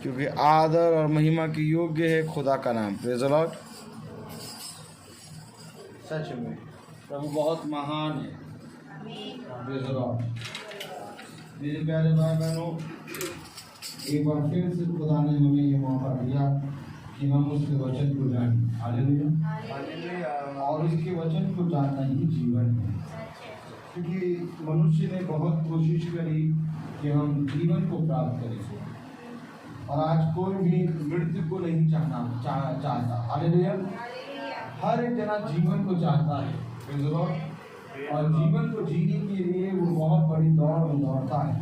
क्योंकि आदर और महिमा की योग्य है खुदा का नाम। Praise the Lord. सच में प्रभु बहुत महान है। Praise the Lord. मेरे प्यारे भाई बहनों, एक बार फिर से खुदा ने हमें ये मौका दिया कि हम उसके वचन को जानें। हालेलुया। और उसके वचन को जानना ही जीवन है। क्योंकि मनुष्य ने बहुत कोशिश करी कि हम जीवन को प्राप्त करें, और आज कोई भी मृत्यु को नहीं चाहता। हालेलुया। हर एक जना जीवन को चाहता है, और जीवन को जीने के लिए वो बहुत बड़ी दौड़ में दौड़ता है।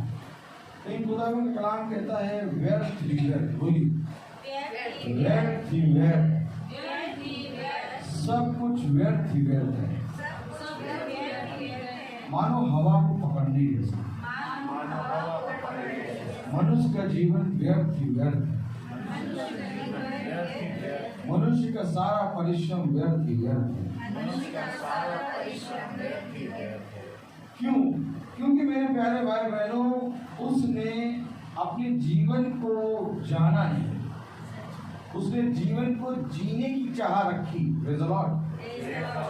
लेकिन खुदा का कलाम कहता है व्यर्थ ही व्यर्थ, व्यर्थ ही व्यर्थ, सब कुछ व्यर्थ ही व्यर्थ है। मानो हवा को पकड़ने जैसा मनुष्य का जीवन व्यर्थ ही व्यर्थ है। मनुष्य का सारा परिश्रम व्यर्थ ही व्यर्थ है। क्यों? क्योंकि मेरे प्यारे भाई बहनों, उसने अपने जीवन को जाना नहीं, उसने जीवन को जीने की चाह रखी,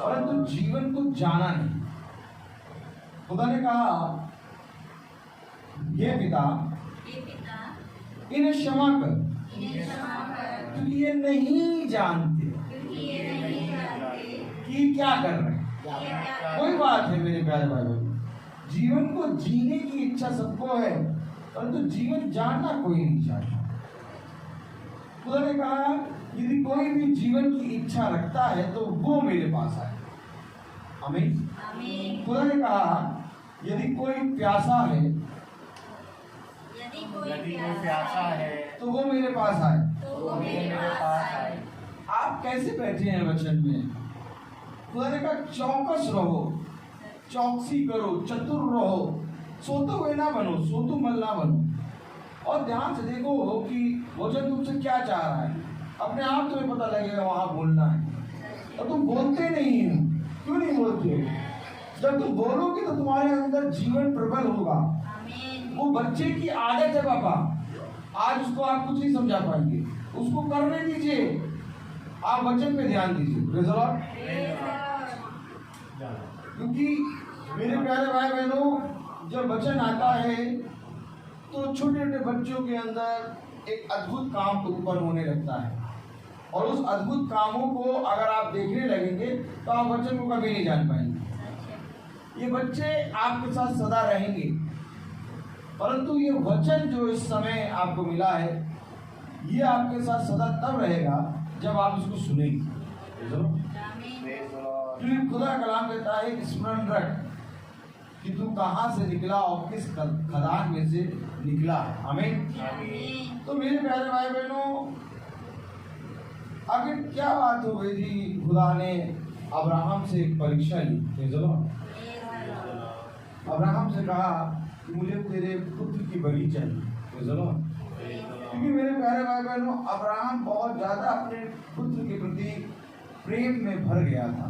परंतु जीवन को जाना नहीं। खुदा ने कहा, ये पिता इन्हें क्षमा कर, क्योंकि ये नहीं जानते कि क्या कर रहे हैं। कोई बात है मेरे प्यारे भाई बहनों, जीवन को जीने की इच्छा सबको है, परंतु जीवन जानना कोई नहीं चाहता। खुदा ने कहा, यदि कोई भी जीवन की इच्छा रखता है तो वो मेरे पास आए। आमीन। खुदा ने कहा, यदि कोई प्यासा है, तो वो मेरे पास आए। आप कैसे बैठे हैं वचन में? खुदा ने कहा, चौकस रहो, चौकसी करो, चतुर रहो, सोते हुए ना बनो, सोतु मल ना बनो। और ध्यान से देखो कि वचन तुमसे क्या चाह रहा है। अपने आप तुम्हें पता लगेगा वहां बोलना है, और तुम बोलते नहीं हो। क्यों नहीं बोलते हो? जब तुम बोलोगे तो तुम्हारे अंदर जीवन प्रबल होगा। वो बच्चे की आदत है पापा, आज उसको आप कुछ नहीं समझा पाएंगे, उसको करने दीजिए, आप वचन पे ध्यान दीजिए। Praise the Lord. क्योंकि मेरे प्यारे भाई बहनों, जब वचन आता है तो छोटे छोटे बच्चों के अंदर एक अद्भुत काम उत्पन्न होने लगता है, और उस अद्भुत कामों को अगर आप देखने लगेंगे तो आप वचन को कभी नहीं जान पाएंगे। ये बच्चे आपके साथ सदा रहेंगे, परंतु ये वचन जो इस समय आपको मिला है, ये आपके साथ सदा तब रहेगा जब आप इसको सुनेंगे। खुदा कलाम कहता है, स्मरण रख कि तू कहां से निकला और किस खदान में से निकला। आमीन। तो मेरे प्यारे भाई बहनों, आखिर क्या बात हो गई थी? खुदा ने अब्राहम से एक परीक्षा ली। अब्राहम से कहा कि मुझे तेरे पुत्र की बलि चाहिए। क्योंकि मेरे प्यारे भाई बहनों, अब्राहम बहुत ज्यादा अपने पुत्र के प्रति प्रेम में भर गया था,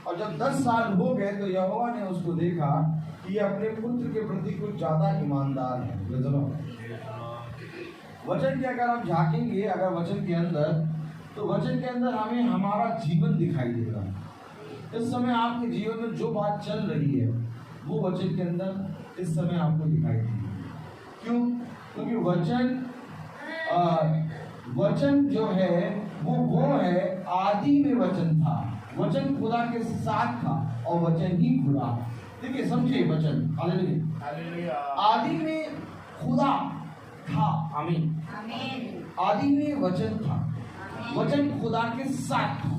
और जब 10 साल हो गए तो यहोवा ने उसको देखा कि ये अपने पुत्र के प्रति कुछ ज्यादा ईमानदार है। वचन के अगर हम झांकेंगे, अगर वचन के अंदर, तो वचन के अंदर हमें हमारा जीवन दिखाई देगा। इस समय आपके जीवन में जो बात चल रही है वो वचन के अंदर इस समय आपको दिखाई देगी। क्यों? क्योंकि वचन जो है वो है, आदि में वचन था, वचन खुदा के साथ था, और वचन ही खुदा। देखिए, समझिए वचन। हालेलुया। आदि में खुदा था। आमीन। आदि में वचन था, वचन खुदा के साथ था,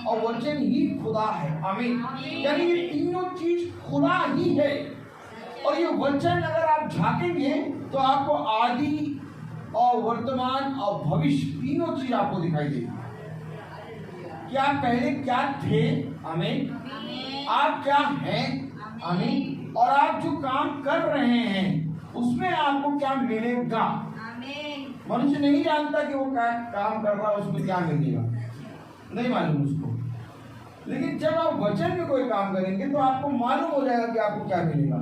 और वचन ही खुदा है। आमीन। यानी ये तीनों चीज खुदा ही है। और ये वचन अगर आप झांकेंगे तो आपको आदि और वर्तमान और भविष्य तीनों चीज आपको दिखाई देगी कि आप पहले क्या थे। आमीन। आप क्या हैं। आमीन। और आप जो काम कर रहे हैं उसमें आपको क्या मिलेगा। मनुष्य नहीं जानता कि वो काम कर रहा है उसमें क्या मिलेगा, नहीं मालूम उसको। लेकिन जब आप वचन में कोई काम करेंगे तो आपको मालूम हो जाएगा कि आपको क्या मिलेगा।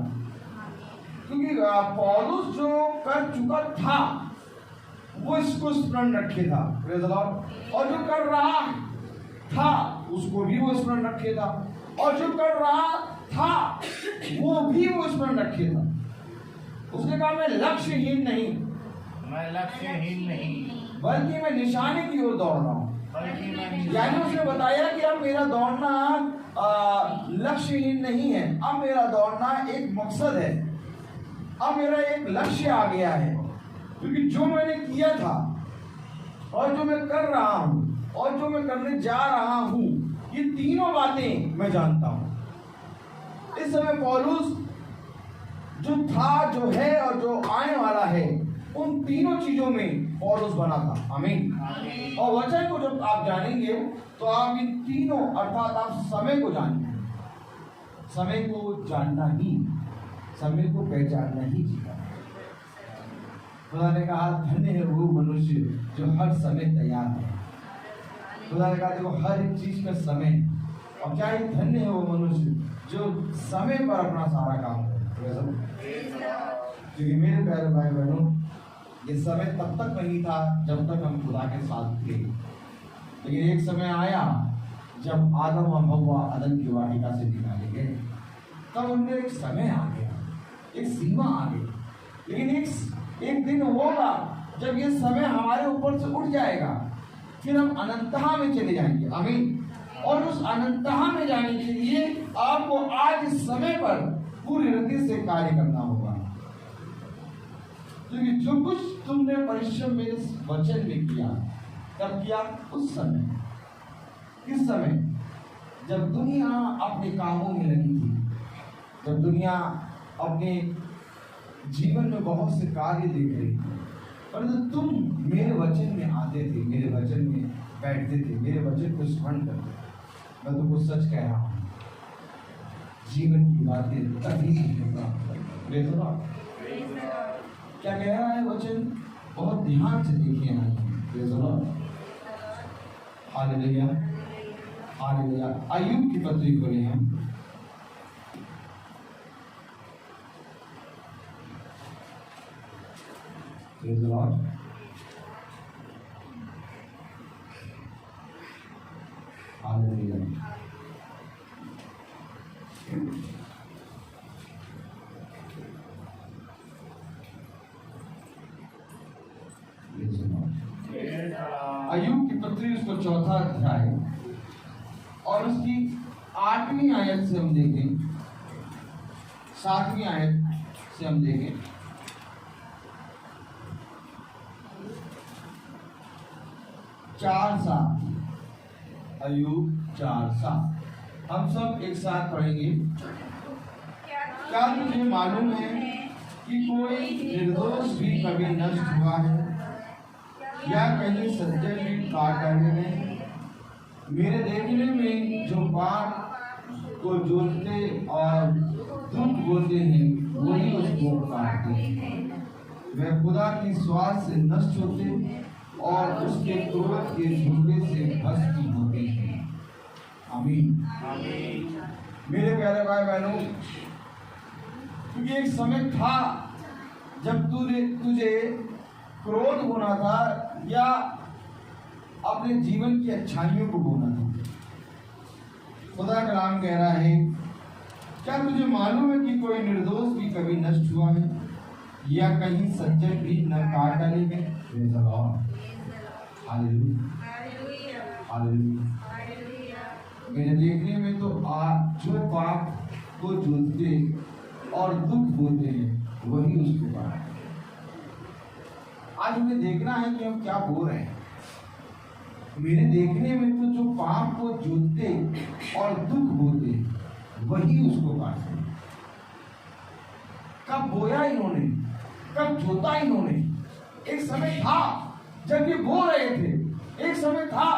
क्योंकि पौलुस जो कर चुका था वो इसको स्मरण रखे था। Praise the Lord. और जो कर रहा था उसको भी वो स्मरण रखे था, और जो कर रहा था वो भी वो स्मरण रखे था। उसने कहा मैं लक्ष्यहीन नहीं, मैं लक्ष्यहीन नहीं, बल्कि मैं निशाने की ओर दौड़ रहा हूँ। यानी उसने बताया कि अब मेरा दौड़ना लक्ष्यहीन नहीं है, अब मेरा दौड़ना एक मकसद है, अब मेरा एक लक्ष्य आ गया है। क्योंकि जो मैंने किया था और जो मैं कर रहा हूँ और जो मैं करने जा रहा हूँ, ये तीनों बातें मैं जानता हूँ। इस समय पौलुस जो था, जो है और जो आने वाला है, उन तीनों चीजों में पौलुस बना था। आमीन। और वचन को जब आप जानेंगे तो आप इन तीनों अर्थात आप समय को जानेंगे। समय को जानना ही, समय को पहचानना ही जीता है। खुदा ने कहा धन्य है वो मनुष्य जो हर समय तैयार है। खुदा ने कहा देखो हर एक चीज का समय, और क्या ही धन्य है वो मनुष्य जो समय पर अपना सारा काम करे। क्योंकि मेरे प्यारे भाई बहनों, ये समय तब तक नहीं था जब तक हम खुदा के साथ थे, लेकिन एक समय आया जब आदम और हव्वा अदन की वाटिका से निकाले गए, तब उनमें एक समय आ गया, एक सीमा आ गई। लेकिन एक दिन होगा जब ये समय हमारे ऊपर से उठ जाएगा, फिर हम अनंतता में चले जाएंगे। आमीन। और उस अनंतता में जाने के लिए आपको आज इस समय पर पूरी रीति से कार्य करना होगा। क्योंकि जो कुछ तुमने परिश्रम में इस वचन में किया, तब किया उस समय, किस समय? जब दुनिया अपने कामों में लगी थी, जब दुनिया अपने जीवन में बहुत से कार्य देख रही थी, परंतु तुम मेरे वचन में आते थे, मेरे वचन में बैठते थे, मेरे वचन को स्मरण करते थे। मैं तुमको सच कह रहा हूँ, जीवन की बातें तभी होगा। क्या कह रहा है वचन? बहुत ध्यान से देखिए। Hallelujah, hallelujah. अय्यूब की पत्री खोले हैं। Praise the Lord. Hallelujah. अय्यूब की पत्री उसको चौथा अध्याय और उसकी 8वीं आयत से हम देखें, 7वीं आयत से हम देखें। 4:7 अय्यूब 4:7 हम सब एक साथ पढ़ेंगे। क्या तुझे मालूम है कि कोई निर्दोष भी कभी नष्ट हुआ है या कहीं सज्जन भी काट डाले हैं? मेरे देखने में जो पाप को जोतते और दुख बोते हैं वही उसको काटते हैं। वे खुदा की स्वाद से नष्ट होते और उसके क्रोध के झूठे से भस्म होते हैं। आमीन। मेरे प्यारे भाई बहनों, क्योंकि एक समय था जब तुझे क्रोध होना था या अपने जीवन की अच्छाइयों को बोना था। खुदा का नाम कह रहा है, क्या तुझे मालूम है कि कोई निर्दोष भी कभी नष्ट हुआ है या कहीं सज्जन भी न काट डाले गए? मेरे देखने में तो जो पाप को जोतते और दुख बोते हैं वही उसको काटते। आज हमें देखना है कि हम क्या बोल रहे हैं। मेरे देखने में तो जो पाप को जोतते और दुख बोते वही उसको काटते। कब बोया इन्होंने, कब जोता इन्होंने? एक समय था जब ये बो रहे थे, एक समय था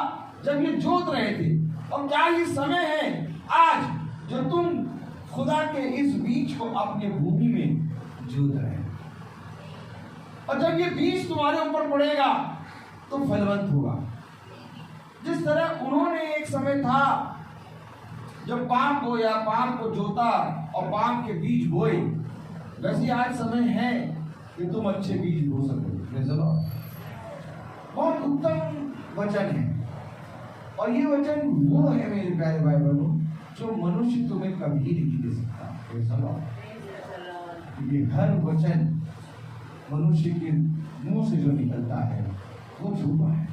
जब ये जोत रहे थे। और क्या ये समय है आज जो तुम खुदा के इस बीज को अपने भूमि में जोत रहे हैं? और जब ये बीज तुम्हारे ऊपर पड़ेगा तो फलवंत होगा। जिस तरह उन्होंने एक समय था जब पाप बोया, पाप को जोता और पाप के बीज बोए, वैसे आज समय है कि तुम अच्छे बीज बो सको। वचन है, और ये वचन वो है मेरे प्यारे भाई बहनों जो मनुष्य तुम्हें कभी नहीं दे सकता। ये हर वचन मनुष्य के मुंह से जो निकलता है वो झूठा है,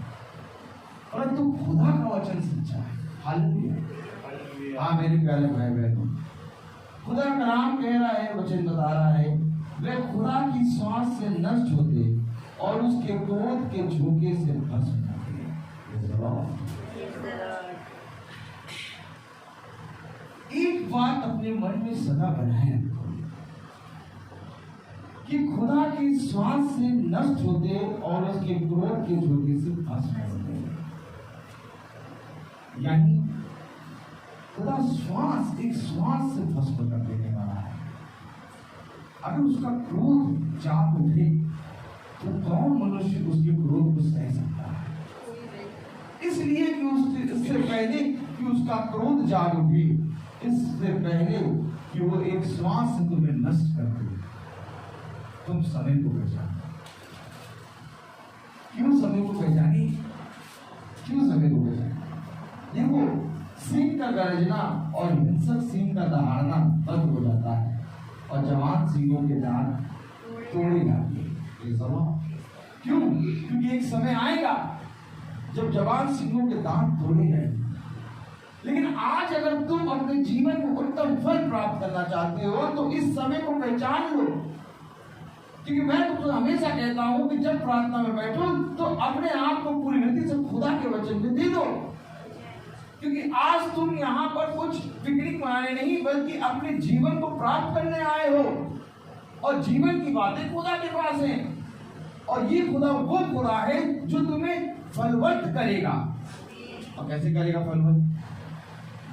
परंतु खुदा का वचन सच्चा है। हालेलुया। हाँ मेरे प्यारे भाई बहनों, खुदा कलाम कह रहा है, वचन बता रहा है, वे खुदा की श्वास से नष्ट होते और उसके क्रोध के झोंके से भस्म होते। एक बात अपने मन में सदा बनाए कि खुदा की श्वास से नष्ट होते और उसके क्रोध के झोंके से भस्म होते। यानी खुदा श्वास, एक श्वास से भस्म कर देने वाला है। अगर उसका क्रोध जाग उठे तो कौन मनुष्य उसके क्रोध को सह सकता है? इसलिए कि इससे पहले कि उसका क्रोध जाग उठे, इससे पहले कि वो एक श्वास से तुम्हें नष्ट कर दे, तुम समय को पहचानो। क्यों समय को पहचानी? क्यों समय को पहचानी? देखो, सिंह का गर्जना और हिंसक सिंह का दहाड़ना बंद हो जाता है और जवान सिंहों के दांत तोड़े जाते हैं। क्यों? क्योंकि एक समय आएगा जब जवान सिंहों के दांत तोड़े जाएंगे। लेकिन आज अगर तुम अपने जीवन में उत्तम फल प्राप्त करना चाहते हो तो इस समय को पहचान लो। क्योंकि मैं तो हमेशा कहता हूं कि जब प्रार्थना में बैठो तो अपने आप को पूरी रीति से खुदा के वचन में दे दो, क्योंकि आज तुम यहाँ पर कुछ पिकनिक मनाने नहीं बल्कि अपने जीवन को प्राप्त करने आए हो, और जीवन की बातें खुदा के पास हैं, और ये खुदा वो खुदा है जो तुम्हें फलवंत करेगा। और कैसे करेगा फलवंत?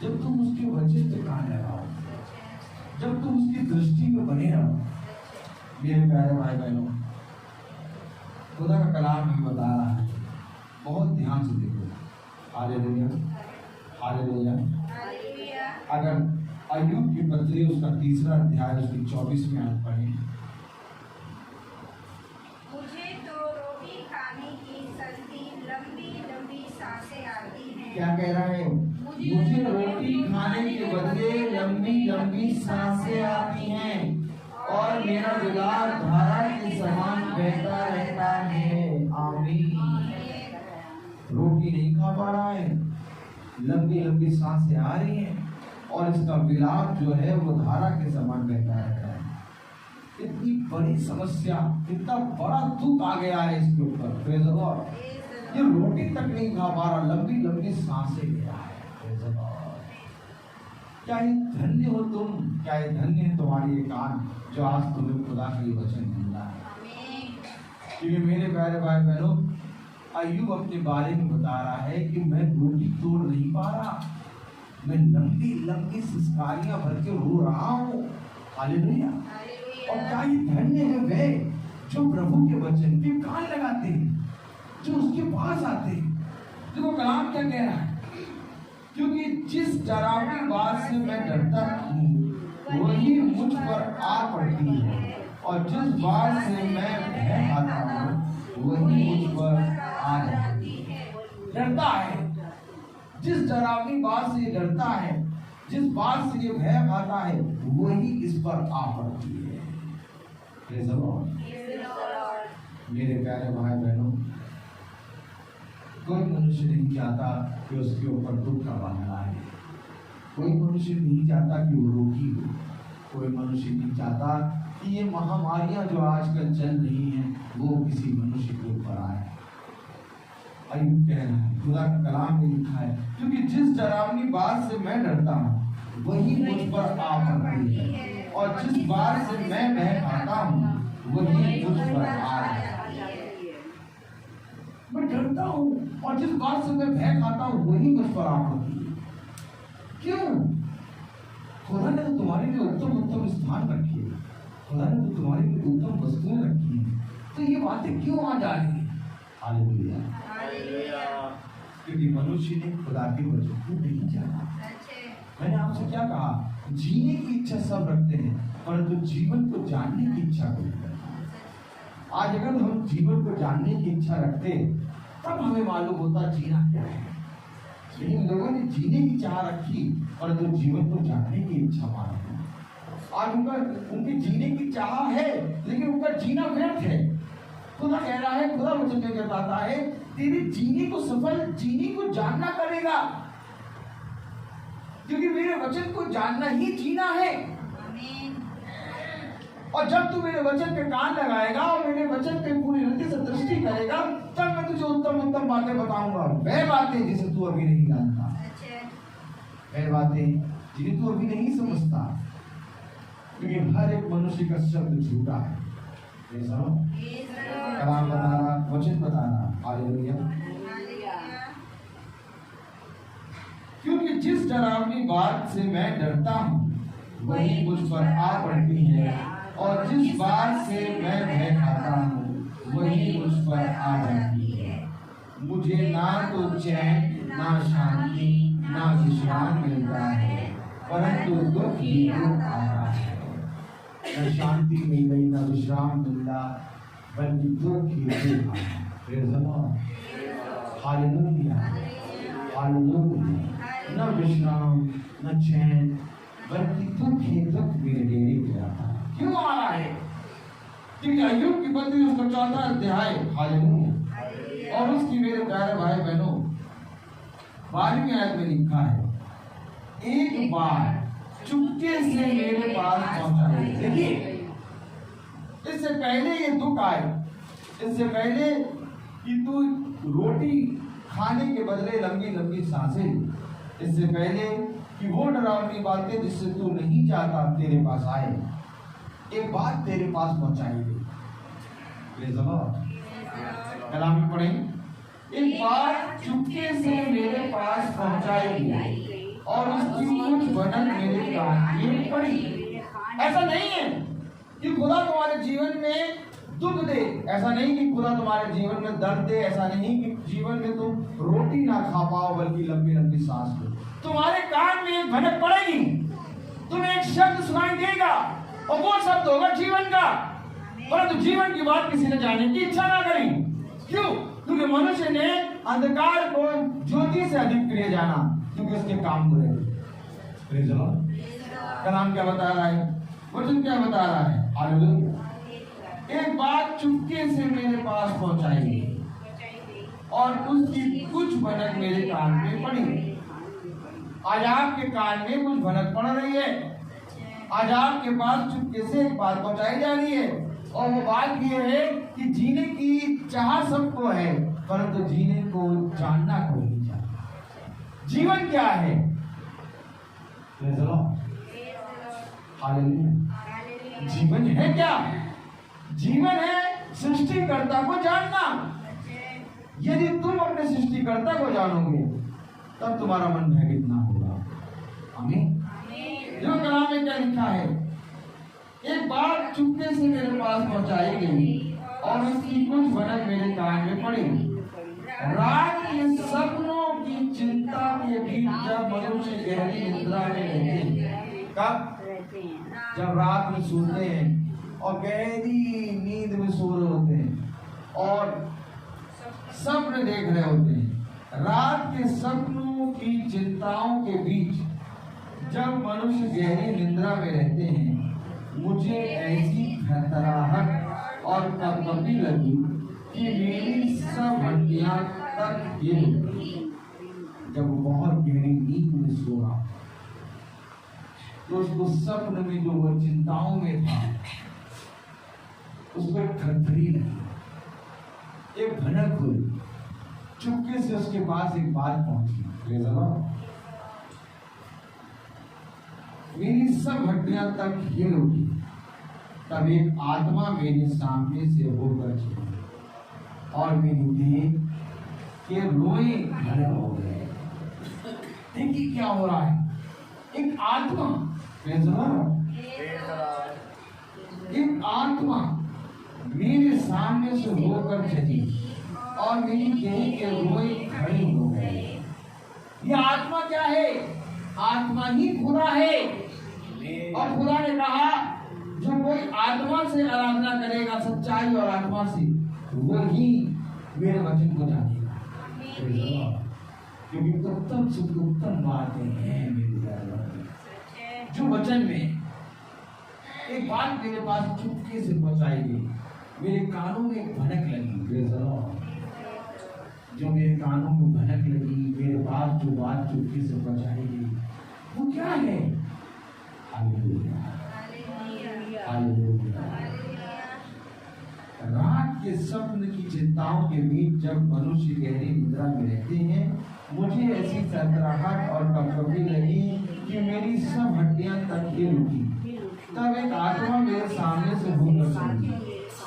जब तुम उसके वचन पे कान लगाओ, जब तुम उसकी दृष्टि में बने रहो। मेरे प्यारे भाई बहनों, खुदा का कलाम हमें बता रहा है, बहुत ध्यान से देखो। Hallelujah, hallelujah. अगर अय्यूब की पत्री उसका 3रा अध्याय उसकी 24वीं आयत पढ़ें। मुझे तो रोटी खाने की सस्ती लंबी लंबी सांसें आती हैं। क्या कह रहा है? मुझे रोटी खाने के बदले लंबी लंबी सांसें आती हैं और मेरा विलाप धारा के समान बहता रहता है। आमीन। रोटी नहीं खा पा रहा है, लंबी लंबी सांसें आ रही हैं और इसका विलाप जो है वो धारा के समान बहता रहता है। इतनी बड़ी समस्या, इतना बड़ा दुख आ गया है इसके ऊपर। Praise the Lord. ये रोटी तक नहीं खा पा रहा, लंबी लंबी सांसें ले रहा है। Praise the Lord. क्या ही धन्य हो तुम, क्या ही धन्य है तुम्हारी ये कान जो आज तुम्हें खुदा के वचन मिल रहा है। क्योंकि मेरे प्यारे भाई बहनों, अय्यूब अपने बारे में बता रहा है कि मैं रोटी तोड़ नहीं पा रहा, मैं लंबी लंबी सिसकारियां भर के रो रहा हूँ। हालेलुया। और क्या ही धन्य है वे जो प्रभु के वचन पे कान लगाते हैं, जो उसके पास आते हैं। देखो कलाम क्या कह रहा है, क्योंकि जिस डरावनी बात से मैं डरता हूँ वही मुझ पर आ पड़ती है, और जिस बात से मैं भय खाता हूँ वही मुझ पर आ जाती है। डरता है, जिस डरावनी बात से ये डरता है, जिस बात से ये भय खाता है वही इस पर आ पड़ती है। Praise the Lord. मेरे प्यारे भाई बहनों, कोई मनुष्य नहीं चाहता कि उसके ऊपर दुख का बादल आए, कोई मनुष्य नहीं चाहता कि वो रोगी हो, कोई मनुष्य नहीं चाहता कि ये महामारियां जो आजकल चल रही हैं वो किसी मनुष्य के ऊपर आए। अय्यूब कह रहा है, खुदा का कलाम में लिखा है, क्योंकि जिस डरावनी बात से मैं डरता हूँ वही मुझ पर आ पड़ती है, और जिस बात से मैं भय खाता हूँ वही मुझ पर आ जाती है। मैं डरता हूँ और जिस बात से मैं भय खाता हूँ वही मुझ पर आ पड़ती है। क्यों? खुदा ने तो तुम्हारे लिए उत्तम उत्तम स्थान रखे, खुदा ने तो तुम्हारे लिए उत्तम वस्तुएं रखी हैं, तो ये बातें क्यों आ जा रही है? हालेलुया। क्योंकि मनुष्य ने खुदा के वचन को नहीं जाना। मैंने आपसे क्या कहा? जीने की इच्छा सब रखते हैं, परंतु जीवन को जानने की इच्छा कोई नहीं। आज अगर हम जीवन को जानने की इच्छा रखते तब हमें मालूम होता जीना क्या है। लेकिन लोगों ने जीने की चाह रखी और तो जीवन को जानने की इच्छा मानी। आज उनके जीने की चाह है, लेकिन उनका जीना व्यर्थ है। खुदा कह रहा है, खुदा वचन में बताता है, तेरे जीने को सफल जीने को जानना पड़ेगा, क्योंकि मेरे वचन को जानना ही जीना है। और जब तू मेरे वचन पे कान लगाएगा और मेरे वचन पे पूरी रीति से दृष्टि करेगा, तब मैं तुझे उत्तम उत्तम बातें बताऊंगा। वह बातें जिसे तू अभी नहीं जानता, वह बातें जिन्हें तू अभी नहीं समझता, क्योंकि हर एक मनुष्य का शब्द झूठा है। कलाम बता रहा, वचन बता रहा। हालेलुया। क्योंकि जिस डरावनी बात से मैं डरता हूँ वही मुझ पर आ पड़ती है, और जिस बात से मैं भय खाता हूँ वही मुझ पर आ जाती है। मुझे ना तो चैन, ना शांति, ना विश्राम मिलता है, परंतु दुख ही दुख आ रहा है। न शांति मिल गई, न विश्राम मिला, बल्कि दुख ही दुख आ रहा है। Hallelujah, hallelujah. न विश्राम, न चैन, बल्कि दुख ही दुख मेरे डेरे पे आता है। क्यों आ रहा है? क्योंकि अय्यूब की पत्री उसका 4वां अध्याय, हालेलुया, और उसकी मेरे प्यारे भाई बहनों 12वीं आयत में लिखा है, एक बार चुपके से मेरे पास पहुंचा है। देखिए, इससे पहले ये दुख आए, इससे पहले कि तू रोटी खाने के बदले लंबी लंबी सांसें, इससे पहले कि वो डरावनी बातें जिससे तू नहीं चाहता तेरे पास आए, एक बात तेरे पास पहुंचाई गई। कलाम में पढ़ें, एक बात चुपके से मेरे पास पहुंचाई गई और उसकी कुछ भनक मेरे कान में पड़ी। ऐसा नहीं है कि खुदा तुम्हारे जीवन में दुख दे, ऐसा नहीं कि खुदा तुम्हारे जीवन में दर्द दे, ऐसा नहीं कि जीवन में तुम रोटी ना खा पाओ बल्कि लंबी लंबी सांस लो। तुम्हारे कान में एक भनक पड़ेगी, तुम्हें एक शब्द सुनाई देगा और वो शब्द होगा जीवन का, परंतु जीवन की बात किसी ने जानने की इच्छा ना करी। क्यों? क्योंकि मनुष्य ने अंधकार को ज्योति से अधिक प्रिय जाना, क्योंकि उसके काम बुरे। कलाम क्या बता रहा है? वचन क्या बता रहा है? हालेलुया। एक बात चुपके से मेरे पास पहुंचाई और उसकी कुछ भनक मेरे कान में पड़ी। आज आपके कान में कुछ भनक पड़ रही है, आज आपके पास चुपके से एक बात पहुंचाई जा रही है, और वो बात ये है कि जीने की चाह सबको है, परंतु जीने को जानना कोई नहीं चाहता। जीवन क्या है? हालेलुया। जीवन है क्या? जीवन है सृष्टिकर्ता को जानना। यदि तुम अपने सृष्टिकर्ता को जानोगे तब तुम्हारा मन भयभीत ना होगा। आमीन। जो कलाम में क्या लिखा है, एक बात चुपके से मेरे पास पहुंचाई गई और उसकी कुछ भनक मेरे कान में पड़ी। रात के सपनों की चिंता के बीच जब मनुष्य गहरी निद्रा में रहते हैं, कब? जब रात में सोते हैं और गहरी नींद में सो रहे होते हैं और सपने देख रहे होते हैं। रात के सपनों की चिंताओं के बीच जब मनुष्य गहरी निद्रा में रहते हैं, मुझे ऐसी थरथराहट और कंपनी लगी कि मेरी सब हड्डियां तक हिल गई। जब वो बहुत गहरी नींद में सो रहा तो उसको सपने में जो वो चिंताओं में था, उसको एक थरथरी लगी, एक भनक हुई। चुपके से उसके पास एक बात पहुंची, मेरी सब हड्डियां तक हिल उठी। तब एक आत्मा मेरे सामने से होकर चली और मेरी देह के रोए खड़े हो गए। देखिए क्या हो रहा है, एक आत्मा, एक आत्मा मेरे सामने से होकर चली और मेरी देह के रोए खड़े हो गए। ये आत्मा क्या है? आत्मा ही खुदा है। और खुदा ने कहा, जो कोई आत्मा से आराधना करेगा, सच्चाई और आत्मा से, वो ही मेरे वचन को जानेगा। क्योंकि उत्तम से उत्तम बातें हैं मेरे प्यारे भाई, जो वचन में। एक बात मेरे पास चुपके से पहुंचाई गई, मेरे कानों में एक भनक लगी, जो मेरे कानों में भनक लगी, मेरे पास जो बात चुपके से पहुंचाई गई, वो क्या है? Hallelujah, hallelujah. रात के स्वप्न की चिंताओं के बीच जब मनुष्य गहरी निद्रा में रहते हैं, मुझे ऐसी सरसराहट और कपकपी लगी कि मेरी सब हड्डियां तक हिल उठी। तब एक आत्मा मेरे सामने से होकर चली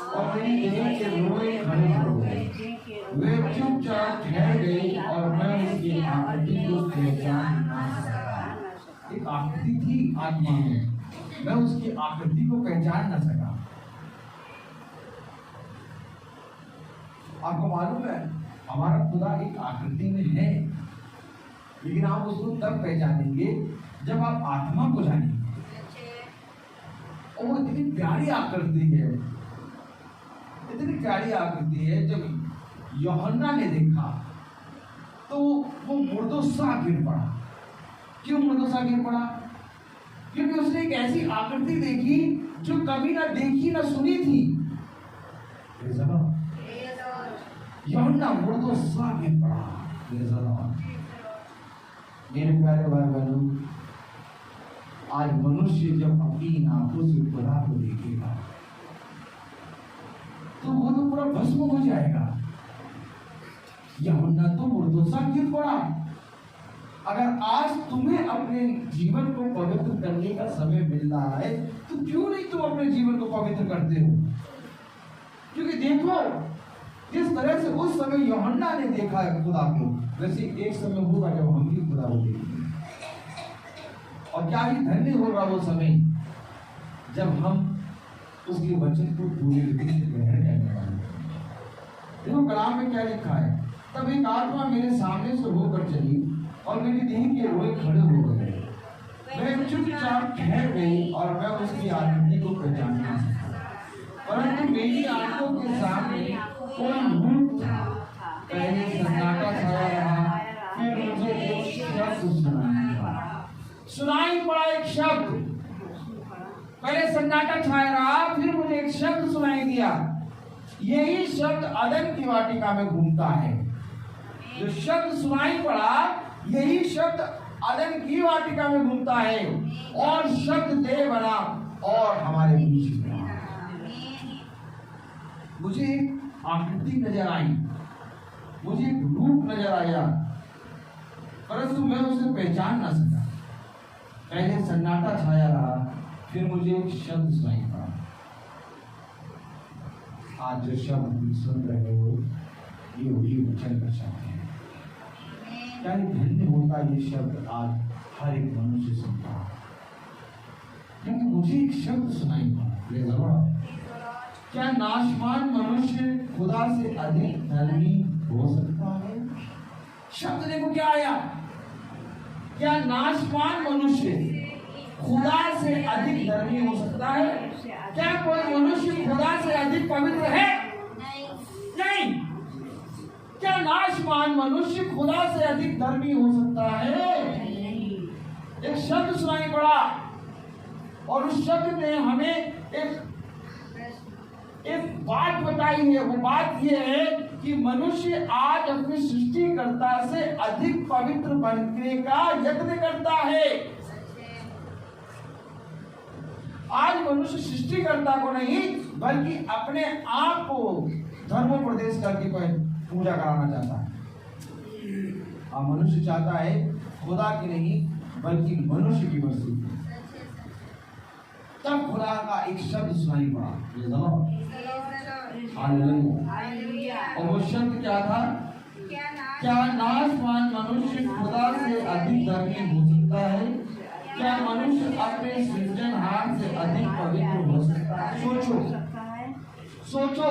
और मेरी देह के रोए खड़े हो गए। वे चुपचाप ठहर गई और मैं उसकी आकृति को पहचान ना सका। एक आकृति थी आत्मा में, मैं उसकी आकृति को पहचान ना सका। आपको मालूम है हमारा खुदा एक आकृति में है, लेकिन आप उसको तब पहचानेंगे जब आप आत्मा को जानेंगे। और वो इतनी प्यारी आकृति है, इतनी प्यारी आकृति है। जब यूहन्ना ने देखा तो वो मुर्दोसा गिर पड़ा। क्यों मुर्दोसा गिर पड़ा? क्योंकि उसने एक ऐसी आकृति देखी जो कभी ना देखी ना सुनी थी। यूहन्ना मुर्दोसा गिर पड़ा। मेरे प्यारे भाई बहनों, आज मनुष्य जब अपनी आंखों से खुदा को देखेगा तो वो तो पूरा भस्म हो जाएगा। यूहन्ना तो मुर्दोसा गिर पड़ा। अगर आज तुम्हें अपने जीवन को पवित्र करने का समय मिल रहा है तो क्यों नहीं तुम अपने जीवन को पवित्र करते हो? क्योंकि देखो जिस तरह से उस समय यूहन्ना ने देखा है खुदा को, वैसे एक समय होगा जब हम भी खुदा को देखेंगे। और क्या ही धन्य होगा वो समय जब हम उसके वचन को पूरी रीति से ग्रहण करने वाले। देखो कलाम में क्या लिखा है, तब एक आत्मा मेरे सामने से होकर चली और मेरी देह के रोए खड़े हो गए। मैं चुपचाप ठहर गई और मैं उसकी आकृति को पहचानना सका, परंतु मेरी आंखों के सामने कोई मूर्त था। पहले सन्नाटा छाया रहा, फिर मुझे एक शब्द सुनाई पड़ा। एक शब्द, पहले सन्नाटा छाया रहा, फिर मुझे एक शब्द सुनाई दिया। यही शब्द अदन की वाटिका में घूमता है। जो शब्द सुनाई पड़ा, यही शब्द अदन की वाटिका में घूमता है और शब्द देह बना और हमारे बीच में। मुझे आकृति नजर आई, मुझे एक रूप नजर आया, परंतु मैं उसे पहचान ना सका। पहले सन्नाटा छाया रहा, फिर मुझे एक शब्द सुनाई पड़ा। आज जो शब्द सुन रहे हो ये वही वचन का शब्द है। क्या धन्य होता ये शब्द आज हर एक मनुष्य सुनता है, क्योंकि मुझे एक शब्द सुनाई पड़ा। क्या नाशवान मनुष्य खुदा से अधिक धर्मी हो सकता है? शब्द देखो क्या आया, क्या नाशवान मनुष्य खुदा से अधिक धर्मी हो सकता है? क्या कोई मनुष्य खुदा से अधिक पवित्र है? नहीं। क्या नाशवान मनुष्य खुदा से अधिक धर्मी हो सकता है? एक शब्द सुनाई पड़ा और उस शब्द ने हमें एक बात बताई है। वो बात ये है कि मनुष्य आज अपने सृष्टिकर्ता से अधिक पवित्र बनने का यत्न करता है। आज मनुष्य सृष्टिकर्ता को नहीं बल्कि अपने आप को धर्मोपदेश करके कोई पूजा कराना चाहता है। और मनुष्य चाहता है खुदा की नहीं बल्कि मनुष्य की मर्जी। तब खुदा का एक शब्द सुनाई पड़ा, हालेलुया। और वो शब्द क्या था? क्या नाशवान मनुष्य खुदा से अधिक धर्मी हो सकता है? क्या मनुष्य अपने सृजनहार से अधिक पवित्र हो सकता है? सोचो,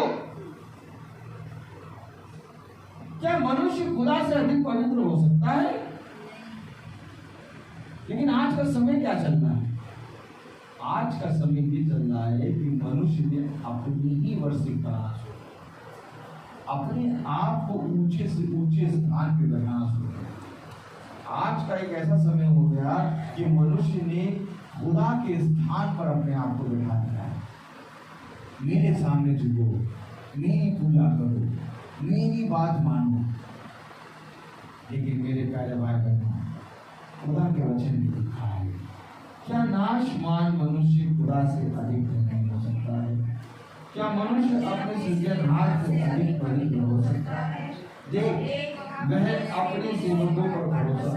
क्या मनुष्य खुदा से अधिक पवित्र हो सकता है? लेकिन आज का समय क्या चल रहा है? आज का समय ये चल रहा है कि मनुष्य ने अपनी ही वर्षिक तलाश, अपने आप को ऊंचे से ऊंचे स्थान पे बैठाना शुरू किया। आज का एक ऐसा समय हो गया कि मनुष्य ने खुदा के स्थान पर अपने आप को बैठा दिया है। मेरे सामने झुको, मेरी पूजा करो, मेरी बात मानो। लेकिन मेरे प्यारे भाई बहनों, खुदा के वचन में लिखा है, क्या नाशमान मनुष्य खुदा से अधिक नहीं हो सकता है? क्या मनुष्य अपने सृजनहार से अधिक पवित्र हो सकता है? देख, वह अपने सेवकों पर भरोसा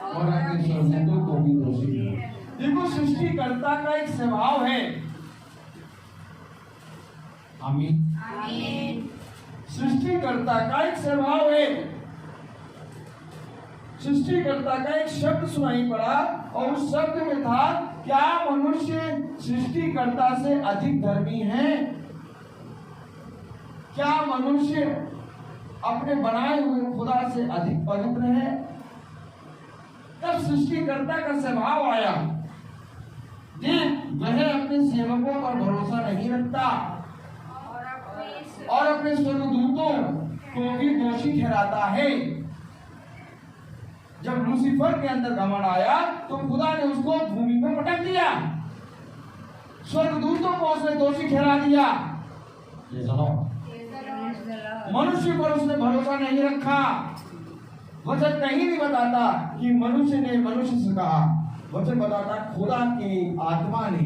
और अपने स्वर्गदूतों को भी दोषी है। देखो, सृष्टिकर्ता का एक स्वभाव है। आमीन। सृष्टिकर्ता का एक स्वभाव है। सृष्टिकर्ता का एक शब्द सुनाई पड़ा और उस शब्द में था, क्या मनुष्य सृष्टिकर्ता से अधिक धर्मी है? क्या मनुष्य अपने बनाए हुए खुदा से अधिक पवित्र है? तब सृष्टिकर्ता का स्वभाव आया, देख, वह अपने सेवकों पर भरोसा नहीं रखता और अपने स्वर्गदूतों को भी दोषी ठहराता है। जब लूसीफर के अंदर घमंड आया तो खुदा ने उसको भूमि में पटक दिया, स्वर्गदूतों को उसने दोषी ठहरा दिया। मनुष्य पर उसने भरोसा नहीं रखा। वचन कहीं नहीं बताता कि मनुष्य ने मनुष्य से कहा, वचन बताता खुदा की आत्मा ने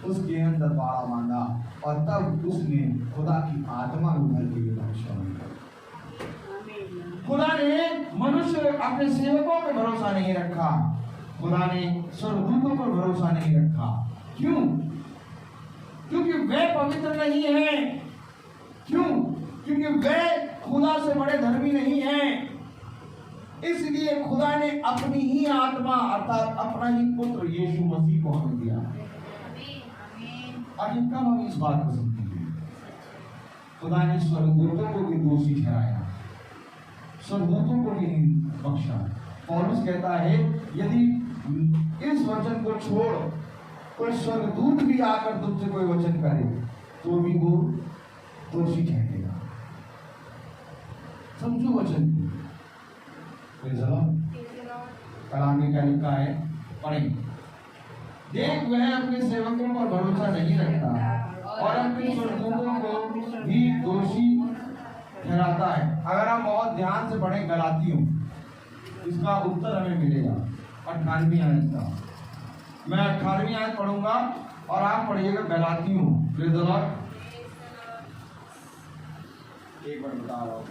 उसके अंदर बाड़ा बांधा और तब उसने खुदा की आत्मा उभर के भविष्यवाणी की। खुदा ने मनुष्य अपने सेवकों पर भरोसा नहीं रखा, खुदा ने स्वर्गदूतों पर भरोसा नहीं रखा। क्यों? क्योंकि वे पवित्र नहीं है। क्यों? क्योंकि वे खुदा से बड़े धर्मी नहीं हैं। इसलिए खुदा ने अपनी ही आत्मा अर्थात अपना ही पुत्र यीशु मसीह को हमें दिया। आज कब हम इस बात को समझेंगे? खुदा ने स्वर्गदूतों को भी दोषी ठहराया, स्वर्गदूतों को भी बख्शा। पौलुस कहता है, यदि इस वचन को छोड़ कोई स्वर्गदूत भी आकर तुमसे कोई वचन करे तो भी वो दोषी ठहरेगा। समझो वचन को। कलाम में क्या लिखा है, पढ़ें। देख, वह अपने सेवकों पर भरोसा नहीं रखता और अपने स्वर्गदूतों को भी दोषी ठहराता है। अगर हम बहुत ध्यान से पढ़ें गलातियों, इसका उत्तर हमें मिलेगा 18वीं आयत का। मैं 18वीं आयत पढ़ूंगा और आप पढ़िएगा गलातियों। Praise the Lord. एक बार बता रहा हूँ।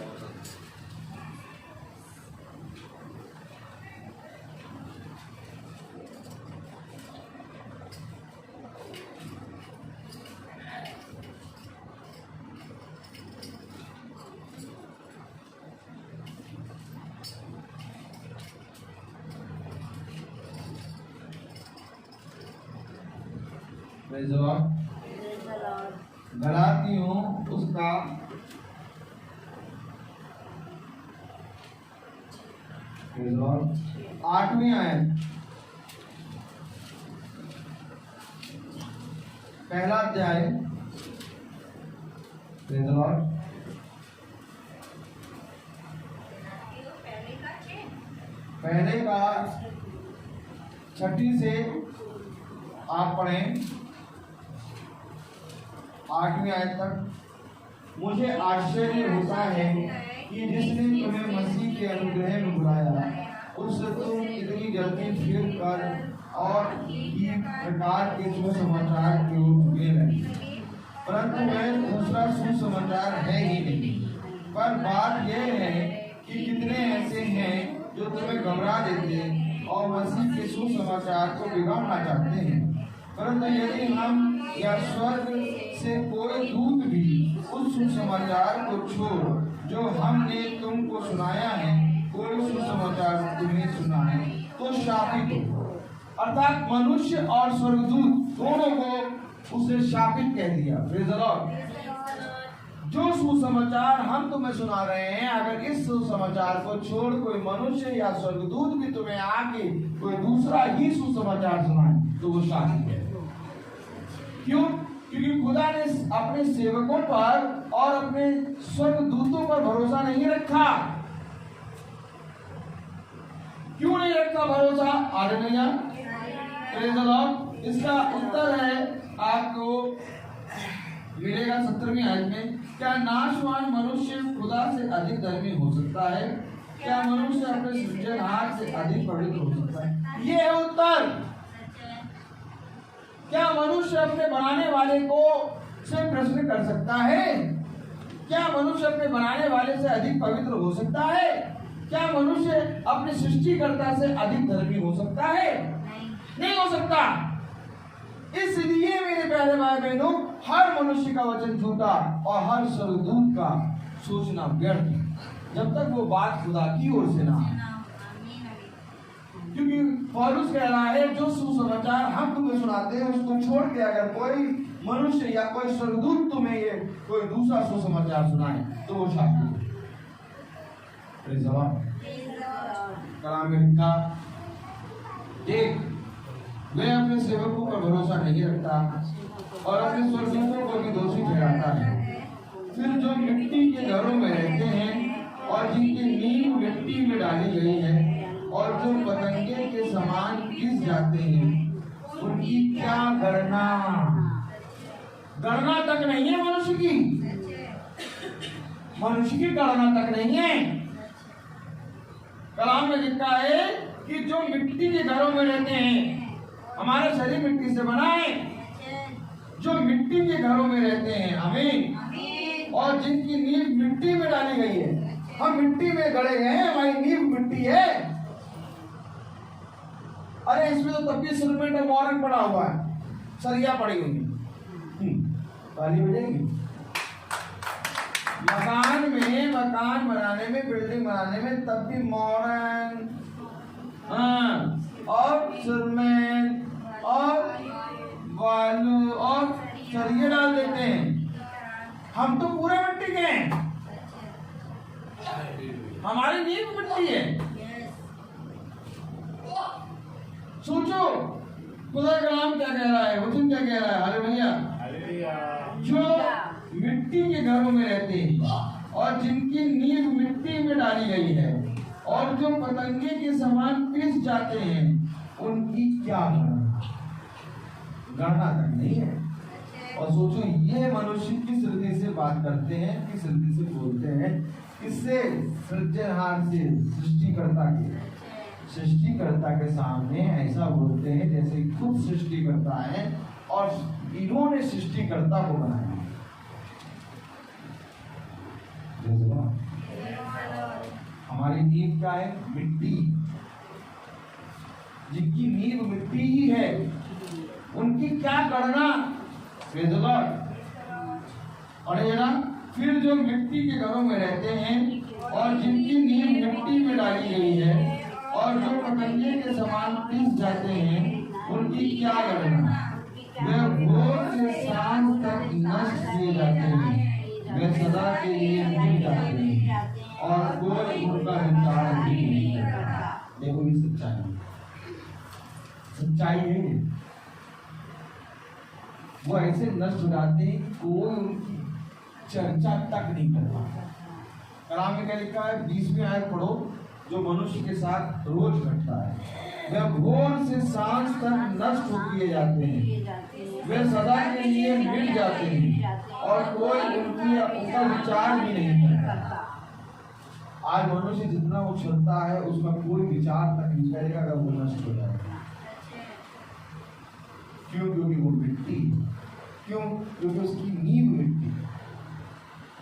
गलातियों उसका 8वीं आयत, पहला अध्याय। पहले का 6 से आप पढ़ें 8वीं आयत तक। मुझे आश्चर्य होता है कि जिसने तुम्हें मसीह के अनुग्रह में बुलाया उससे तुम इतनी जल्दी फिर कर और ही प्रकार के सुसमाचार की ओर झुके रहे, परंतु वह दूसरा सुसमाचार है ही नहीं। पर बात यह है कि कितने ऐसे हैं जो तुम्हें घबरा देते और मसीह के सुसमाचार को बिगाड़ना चाहते हैं। परंतु यदि हम या स्वर्ग से कोई दूत भी उस सुसमाचार को छोड़ जो हमने तुमको सुनाया है, कोई सुसमाचार तुम्हें सुना है, तो शापित हो। अर्थात मनुष्य और स्वर्गदूत दोनों को उसने शापित कह दिया। Praise the Lord. जो सुसमाचार हम तुम्हें सुना रहे हैं, अगर इस सुसमाचार को छोड़ कोई मनुष्य या स्वर्गदूत भी तुम्हें आके कोई दूसरा ही सुसमाचार सुनाए तो वो शापित है। क्यों? क्योंकि खुदा ने अपने सेवकों पर और अपने स्वर्गदूतों पर भरोसा नहीं रखा। क्यों नहीं रखा भरोसा? Hallelujah, praise the Lord. इसका उत्तर है आपको मिलेगा 17वीं आयत में। क्या नाशवान मनुष्य खुदा से अधिक धर्मी हो सकता है? क्या मनुष्य अपने सृजनहार से अधिक पवित्र हो सकता है? ये है उत्तर। क्या मनुष्य अपने बनाने वाले को से प्रश्न कर सकता है? क्या मनुष्य अपने बनाने वाले से अधिक पवित्र हो सकता है? क्या मनुष्य अपने सृष्टिकर्ता से अधिक धर्मी हो सकता है? नहीं हो सकता। इसलिए मेरे प्यारे भाई बहनों, हर मनुष्य का वचन झूठा और हर स्वर्गदूत का सोचना व्यर्थ है, जब तक वो बात खुदा की ओर से ना आए। क्योंकि पौलुस कह रहा है, जो सुसमाचार हम तुम्हें सुनाते हैं उसको छोड़ के अगर कोई मनुष्य या कोई स्वर्गदूत तुम्हें ये कोई दूसरा सुसमाचार सुनाए तो वो शादी है। कलाम में लिखा, एक, वे अपने सेवकों पर भरोसा नहीं रखता और अपने स्वर्गदूतों को भी दोषी ठहराता है। फिर जो मिट्टी के घरों में रहते हैं और जिनकी नींव मिट्टी में डाली गई है और जो पतंगे के समान पिस जाते हैं, उनकी क्या गणना तक नहीं है। मनुष्य की गणना तक नहीं है। कलाम में लिखा है कि जो मिट्टी के घरों में रहते हैं, हमारा शरीर मिट्टी से बना है, जो मिट्टी के घरों में रहते हैं, आमीन, और जिनकी नींव मिट्टी में डाली गई है। हम मिट्टी में गड़े गए हैं, हमारी नींव मिट्टी है। अरे इसमें तो 25 रुपए का वारंट पड़ा हुआ है, सरिया पड़ी हुई ताली बजेगी। मकान बनाने में, बिल्डिंग बनाने में तब भी मॉडर्न और सीमेंट और बालू और सरिये डाल देते हैं। हम तो पूरे मिट्टी के हैं, हमारी नींव मिट्टी है। सोचो खुदा का नाम क्या कह रहा है, वचन क्या कह रहा है। हालेलुया। जो मिट्टी के घरों में रहते हैं और जिनकी नींव मिट्टी में डाली गई है और जो पतंगे के समान पिस जाते हैं, उनकी क्या गणना तक नहीं है। और सोचो, ये मनुष्य किस रीति से बात करते हैं, किस रीति से बोलते हैं, किससे? सृजनहार से, सृष्टिकर्ता के सामने ऐसा बोलते हैं जैसे खुद सृष्टिकर्ता है और इन्होंने सृष्टिकर्ता को बनाया। हमारी नींव क्या है? मिट्टी। जिनकी नींव मिट्टी ही है, उनकी क्या गणना। और ये ना, फिर जो मिट्टी के घरों में रहते हैं और जिनकी नींव मिट्टी में डाली गई है और जो पतंगे के समान पिस जाते हैं, उनकी क्या गणना। वे भोर से शाम तक नष्ट किए जाते हैं, वे सदा के लिए मिट जाते हैं और कोई उनका विचार नहीं करता। देखो ये सच्चाई है। वो ऐसे नष्ट हो जाते हैं, कोई उनकी चर्चा तक नहीं करता। कलाम में क्या लिखा है? 20वीं आयत पढ़ो, जो मनुष्य के साथ रोज घटता है। वे भोर से सांझ तक नष्ट हो किए जाते हैं, वे सदा के लिए मिट जाते हैं और कोई उनका विचार भी नहीं करता। आज मनुष्य जितना उछलता है, उसका कोई विचार तक नहीं करेगा अगर वो नष्ट हो जाएगा। क्यों? क्योंकि वो मिट्टी। क्यों? क्योंकि उसकी नींव मिट्टी।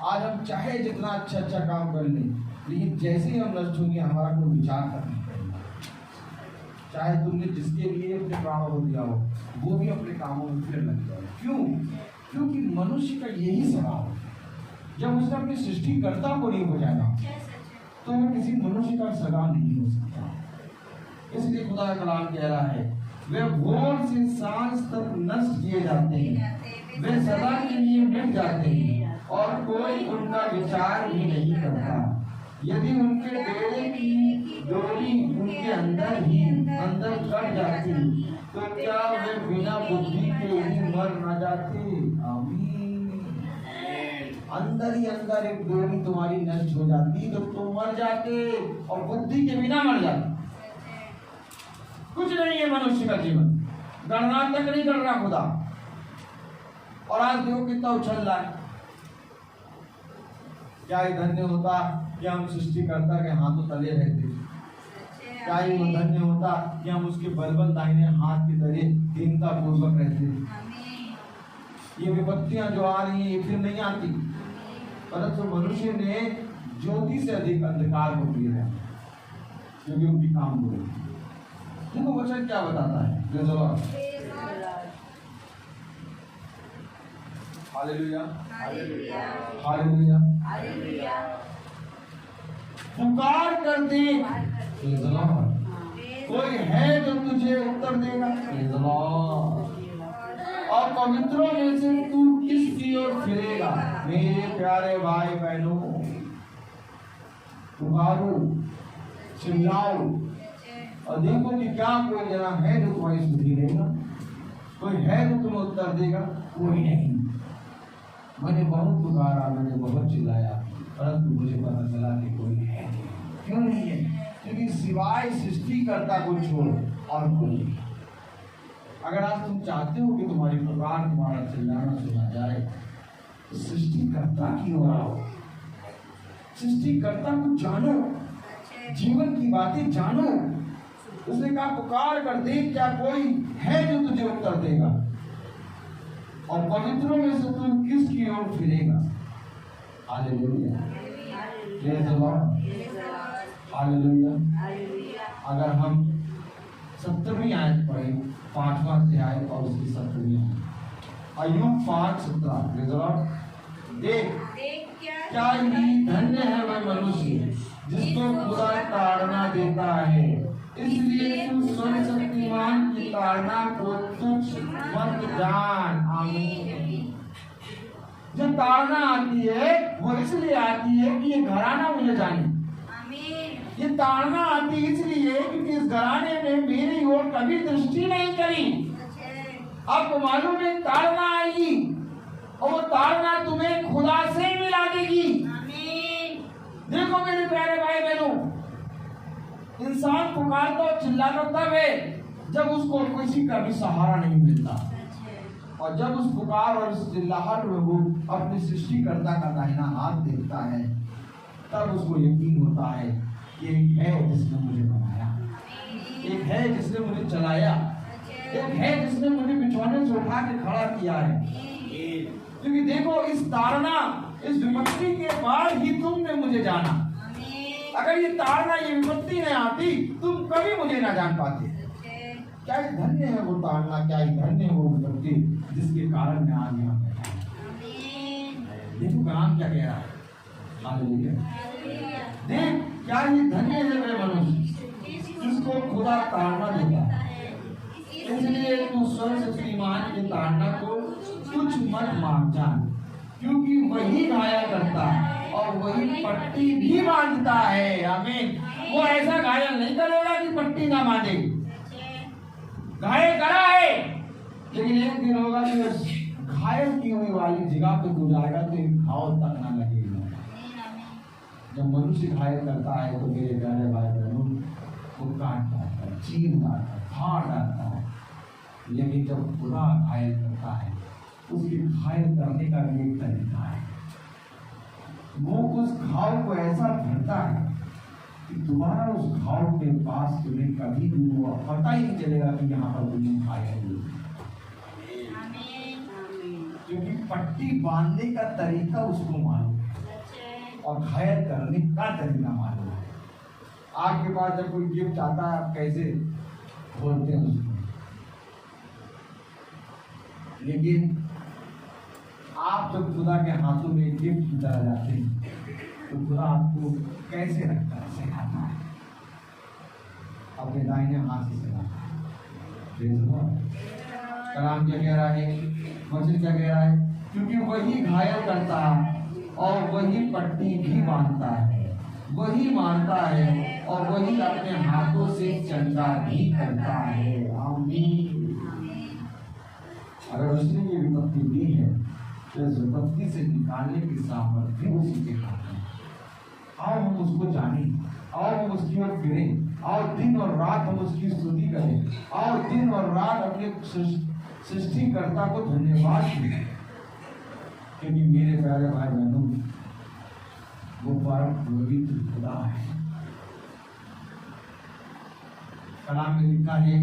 आज हम चाहे जितना अच्छा काम कर लें, लेकिन जैसे ही हम नष्ट होंगे, हमारा कोई विचार तक नहीं करेगा। चाहे तुमने जिसके लिए अपने प्राणों को दिया हो, वो भी अपने कामों में फिर लग जाए। क्यों? क्योंकि मनुष्य का यही स्वभाव है, जब उसने अपने सृष्टिकर्ता को नहीं बजाया तो वो किसी मनुष्य का सगा नहीं हो सकता। इसलिए खुदा का कलाम कह रहा है, वे भोर से सांझ तक नष्ट किए जाते हैं, वे सदा के लिए मिट जाते हैं और कोई उनका विचार भी नहीं करता। यदि उनके डेरे की डोरी उनके अंदर कट जाती, तो क्या वे बिना बुद्धि के ही मर न जाते। अंदर ही अंदर एक डोरी तुम्हारी नष्ट हो जाती तो तुम मर जाते, और बुद्धि के बिना मर जाते। कुछ नहीं है मनुष्य का जीवन, गणना तक नहीं कर रहा खुदा। और आज देखो कितना उछल रहा है। क्या ही धन्य होता कि हम सृष्टिकर्ता के हाथों तले रहते, क्या ही वो धन्य होता कि हम उसके बलबल दाहिने हाथ के तले दीनता पूर्वक रहते। ये विपत्तियां जो आ रही हैं ये फिर नहीं आती, परंतु मनुष्य ने ज्योति से अधिक अंधकार को लिया है, क्योंकि उनकी काम बुरी। देखो वचन क्या बताता है, हालेलुया हालेलुया हालेलुया। पुकार कर देख, कोई है जो तुझे उत्तर देगा, और पवित्रों में से तू किसकी ओर फिरेगा। मेरे प्यारे भाई बहनों, पुकारो, चिल्लाओ, और देखो कि क्या कोई जना है जो तुम्हारी स्तुति देगा, कोई है जो तुम्हें उत्तर देगा, कोई नहीं। मैंने बहुत पुकारा, मैंने बहुत चिल्लाया, परंतु मुझे पता चला कि कोई है नहीं। क्यों नहीं है? क्योंकि सिवाय सृष्टिकर्ता को छोड़ और कोई नहीं। अगर आज तुम चाहते हो कि तुम्हारी पुकार, तुम्हारा चिल्लाना सुना जाए, तो सृष्टिकर्ता की ओर आओ, सृष्टिकर्ता को जानो, जीवन की बातें जानो। उसने कहा पुकार कर देख, क्या कोई है जो तुझे उत्तर देगा, और पवित्रों में से तू किसकी ओर फिरेगा। Hallelujah, praise the Lord, hallelujah. अगर हम 70वीं आयत पढ़ें, 5वां अध्याय और उसकी 70वीं आयत, अय्यूब 5:17, प्रेज़ द लॉर्ड। देख क्या ही धन्य है वह मनुष्य जिसको खुदा ताड़ना देता है, इसलिए तू सर्वशक्तिमान की ताड़ना को तुच्छ मत जान। आमीन। जो ताड़ना आती है वो इसलिए आती है कि ये घराना मुझे जाने। ये ताड़ना आती इसलिए क्योंकि इस घराने ने मेरी ओर कभी दृष्टि नहीं करी। आपको मालूम है ताड़ना आएगी, और वो ताड़ना तुम्हें खुदा से मिला देगी। देखो मेरे प्यारे भाई बहनों, इंसान पुकारता और चिल्लाता तब है जब उसको किसी का भी सहारा नहीं मिलता, और जब उस पुकार और उस चिल्लाहट में वो अपने सृष्टिकर्ता का दाहिना हाथ देखता है, तब उसको यकीन होता है कि एक है जिसने मुझे बनाया, एक है जिसने मुझे चलाया, एक है जिसने मुझे बिछौने से उठा के खड़ा किया है। क्योंकि देखो इस ताड़ना, इस विपत्ति के बाद ही तुमने मुझे जाना। अगर ये ताड़ना, ये विपत्ति नहीं आती, तुम कभी मुझे ना जान पाते। क्या ही धन्य है वो ताड़ना, क्या ही धन्य है वो विपत्ति जिसके कारण मैं आज यहाँ बैठा हूँ। देखो काम क्या कह रहा है, हालेलुया। देख क्या ही धन्य है वह मनुष्य जिसको खुदा ताड़ना देता है, इसलिए तू सर्वशक्तिमान की ताड़ना को तुच्छ मत मान जान, क्योंकि वही घायल करता है और वही पट्टी भी बांधता है। आमीन। वो ऐसा घायल नहीं करेगा कि पट्टी ना बांधे। घायल करा है, लेकिन एक दिन होगा कि घायल की हुई वाली जगह पे तू जाएगा तो एक घाव तक ना लगेगा। जब मनुष्य घायल करता है तो मेरे प्यारे भाई बहनों, वो काटता है, चीर डालता है, फाड़ डालता है, लेकिन जब खुदा घायल करता है, उसके घायल करने का भी एक तरीका है। वो उस घाव को ऐसा भरता है कि तुम्हारा उस घाव के पास तुम्हें कभी भी वो पता ही नहीं चलेगा कि यहाँ पर तुम घायल हुए, क्योंकि पट्टी बांधने का तरीका उसको मालूम है और घायल करने का तरीका मालूम है। आपके पास जब कोई गिफ्ट आता है, आप कैसे खोलते हैं उसको, लेकिन आप जब खुदा के हाथों में गिफ्ट की तरह जाते हैं तो खुदा आपको कैसे रखता है, सिखाता है, अपने दाहिने हाथ से सिखाता है। कलाम क्या कह रहा है, वचन क्या कह रहा है, क्योंकि वही घायल करता है और वही पट्टी भी बांधता है, वही मारता है और वही अपने हाथों से चंगा भी करता है। आमीन। अगर उसने ये विपत्ति दी है इस विपत्ति से निकालने की सामर्थ्य भी उसी के हाथ में। आओ हम उसको जानें, आओ हम उसकी ओर फिरें, आओ दिन और रात हम उसकी स्तुति करें, आओ दिन और रात अपने सृष्टिकर्ता को धन्यवाद दें, क्योंकि मेरे प्यारे भाई बहनों वो परम पवित्र खुदा है। कलाम में लिखा है,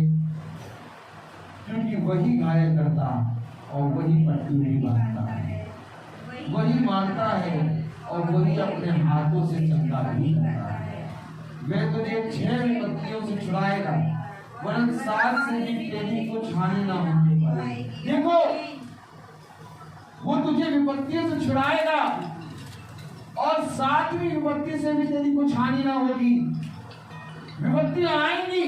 क्योंकि वही घायल करता और वही पट्टी भी बांधता है, वही मारता है और वही अपने हाथों से चंगा भी करता है। वह तुझे 6 विपत्तियों से छुड़ाएगा, वरन 7 से भी तेरी कुछ हानि ना होने पाए। देखो, वो तुझे विपत्तियों से छुड़ाएगा और 7वीं विपत्ति से भी तेरी कुछ हानि ना होगी। विपत्तियां आएंगी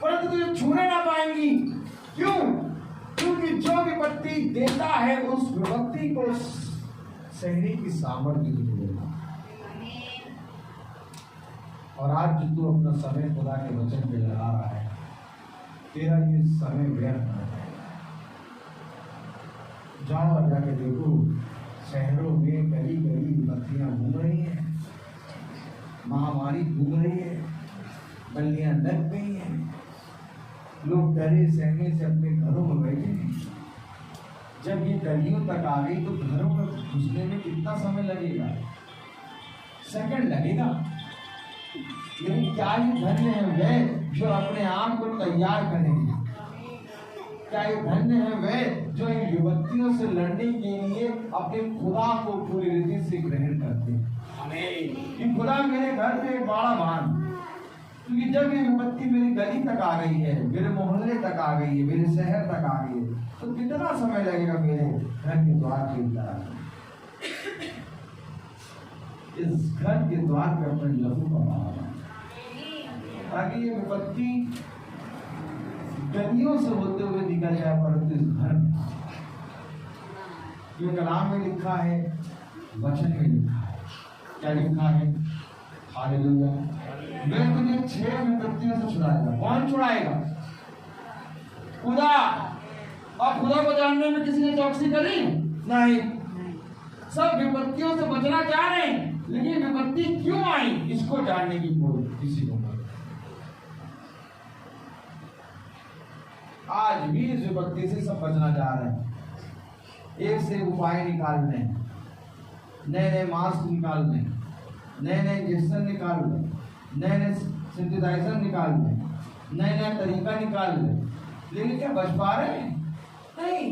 परंतु तुझे छूने ना पाएंगी। क्यों? क्योंकि जो विपत्ति देता है उस विपत्ति को सहने की सामर्थ्य तुझे देगा। और आज जो तू अपना समय खुदा के वचन पे लगा रहा है, तेरा ये समय व्यर्थ ना जाए। जाओ और जाके देखो, शहरों में गली गली विपत्तियां घूम रही हैं, महामारी घूम रही है, बल्लियां लग गई हैं, लोग डरे सहमे से अपने घरों में बैठे हैं। जब ये गलियों तक आ गई तो घरों में घुसने में कितना समय लगेगा? सेकंड लगेगा। लेकिन क्या ही धन्य है वे जो अपने आप को तैयार करेंगे, क्या ये धन्य है वे जो इन विपत्तियों से लड़ने के लिए अपने खुदा को पूरी रीति से ग्रहण करते हैं। कि खुदा मेरे घर पे एक बाड़ा बांध, क्योंकि जब ये विपत्ति मेरी गली तक आ गई है, मेरे मोहल्ले तक आ गई है, मेरे शहर तक आ गई है, तो कितना समय लगेगा मेरे घर के द्वार के अंदर? इस घर के द्वार पे अपने लहू का बहाना, ताकि ये विपत्ति गलियों से होते हुए निकल जाए, परंतु इस घर में ये कलाम में लिखा है, वचन में लिखा है। क्या लिखा है? हालेलुया। मैं तुझे 6 विपत्तियों से छुड़ाएगा। कौन छुड़ाएगा? खुदा। और खुदा को जानने में किसी ने चौकसी करी? नहीं। सब विपत्तियों से बचना चाह रहे हैं, लेकिन विपत्ति क्यों आई इसको जानने की कोई किसी को नहीं। आज भी इस विपत्ति से सब बचना चाह रहे हैं, एक से उपाय निकालने, नए नए मास्क निकालने, नए नए इंजेक्शन निकालने, नए नए सैनिटाइजर निकालने, नए नए तरीका निकालने, लेकिन क्या बच पा रहे हैं? नहीं,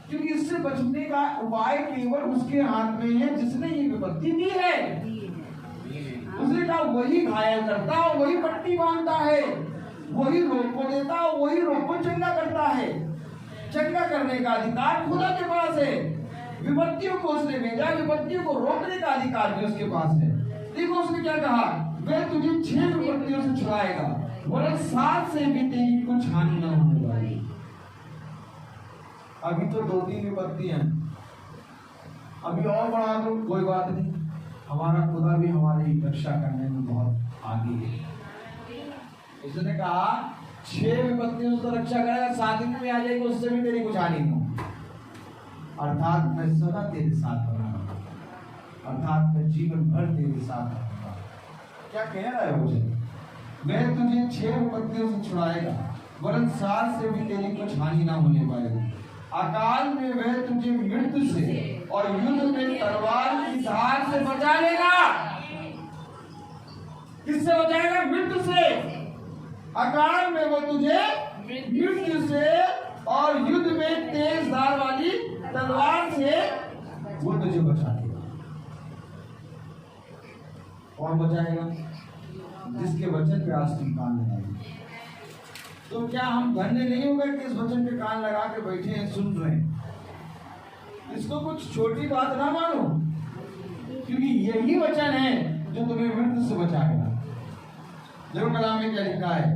क्योंकि इससे बचने का उपाय केवल उसके हाथ में है जिसने ये विपत्ति दी है। उसने कहा वही घायल करता है, वही पट्टी बांधता है, वही रोग को देता है, वही रोग को चंगा करता है। चंगा करने का अधिकार खुदा के पास है। विपत्तियों को उसने भेजा, विपत्तियों को रोकने का अधिकार भी उसके पास है। देखो उसने क्या कहा, वह तुझे 6 विपत्तियों से छुड़ाएगा, वरन 7 से भी तेरी कुछ हानि न होने वाली। अभी तो 2-3 विपत्ति हैं, अभी और बढ़ा दो, कोई बात नहीं। हमारा खुदा भी हमारी रक्षा करने में बहुत आगे है। उसने कहा 6 विपत्तियों से रक्षा करेगा, 7 दिन में आ जाएगी, उससे भी तेरी कुछ हानि नहीं। अर्थात मैं सदा तेरे साथ रहूंगा, अर्थात मैं जीवन भर तेरे साथ रहूंगा। क्या कह रहा है मुझे? वह तुझे 6 विपत्तियों से छुड़ाएगा, वरन 7 से भी तेरी कुछ हानि ना होने पाएगी। अकाल में वह तुझे मृत्यु से और युद्ध में तलवार की धार से बचा लेगा। किससे बचाएगा? मृत्यु से। अकाल में वो तुझे मृत्यु से और युद्ध में तेज धार वाली तलवार से वो तुझे बचा लेगा। कौन बचाएगा? जिसके वचन पे आज तुम कान लगाएंगे। तो क्या हम धन्य नहीं हो गए कि इस वचन पे कान लगा के बैठे हैं, सुन रहे हैं? इसको कुछ छोटी बात ना मानो, क्योंकि यही वचन है जो तुम्हें मृत्यु से बचाएगा। देखो कलाम में क्या लिखा है,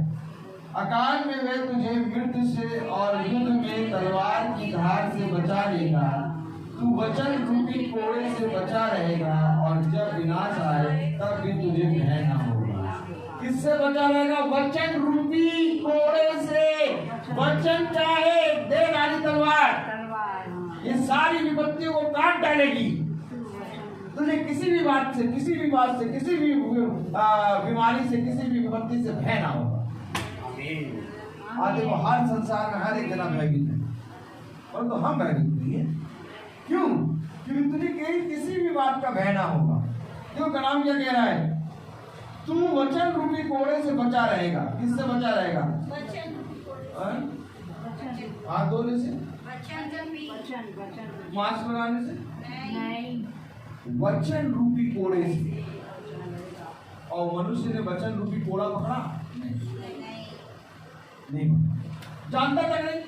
अकाल में वह तुझे मृत्यु से और युद्ध में तलवार की धार से बचा लेगा। तू वचन रूपी कोड़े से बचा रहेगा, और जब विनाश आए तब भी तुझे भय ना होगा। किससे बचा रहेगा? वचन रूपी कोड़े से। वचन चाहे दे डाली तलवार, ये सारी विपत्तियों को काट डालेगी। तुझे किसी भी बात से, किसी भी बात से, किसी भी बीमारी से, किसी भी विपत्ति से भय ना होगा। आज देखो हर संसार में हर एक जना भयभीत है, परंतु हम भयभीत नहीं है। क्यों? क्योंकि तुझे किसी भी बात का भय ना होगा। क्यों? कलाम क्या कह रहा है? तू वचन रूपी कोड़े से बचा रहेगा। किससे बचा रहेगा? हाथ धोने से, मास्क लगाने से नहीं, वचन रूपी कोड़े से। और मनुष्य ने वचन रूपी कोड़ा पकड़ा नहीं, जानता था नहीं।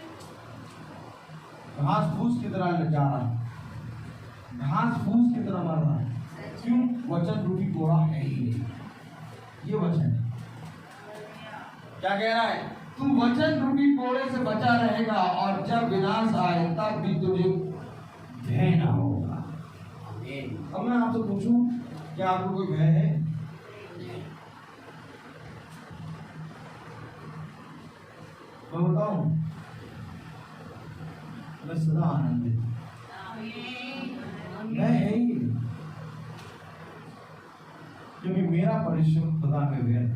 घास फूस की तरह जा रहा है, घास फूस की तरह मर रहा है। क्यों? वचन रूपी कोड़ा है ही नहीं। ये वचन है। क्या कह रहा है? तू वचन रूपी कोड़े से बचा रहेगा और जब विनाश आए तब भी तुझे भय ना होगा। अब मैं आपसे पूछूं, क्या आपको कोई भय है? मैं बताऊं, मैं सदा आनंदित, मैं है ही, क्योंकि मेरा परिश्रम खुदा में व्यर्थ।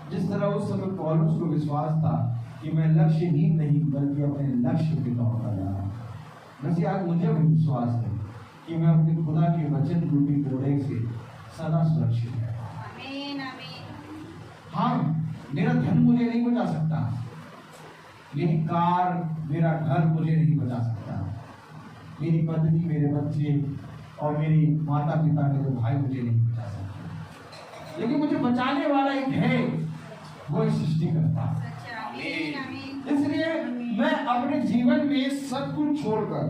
जिस तरह उस समय पौलुस को विश्वास था कि मैं लक्ष्यहीन नहीं बल्कि अपने लक्ष्य पे दौड़ता जा रहा हूं, वैसे आज मुझे भी विश्वास है कि मैं अपने खुदा के वचन रूपी कोड़े से सदा सुरक्षित है। हाँ, मेरा धन मुझे नहीं बचा सकता, मेरी कार, मेरा घर मुझे नहीं बचा सकता, मेरी पत्नी, मेरे बच्चे और मेरी माता पिता, मेरे भाई मुझे नहीं बचा सकते, लेकिन मुझे बचाने वाला एक है, वो सृष्टि करता। इसलिए मैं अपने जीवन में सब कुछ छोड़कर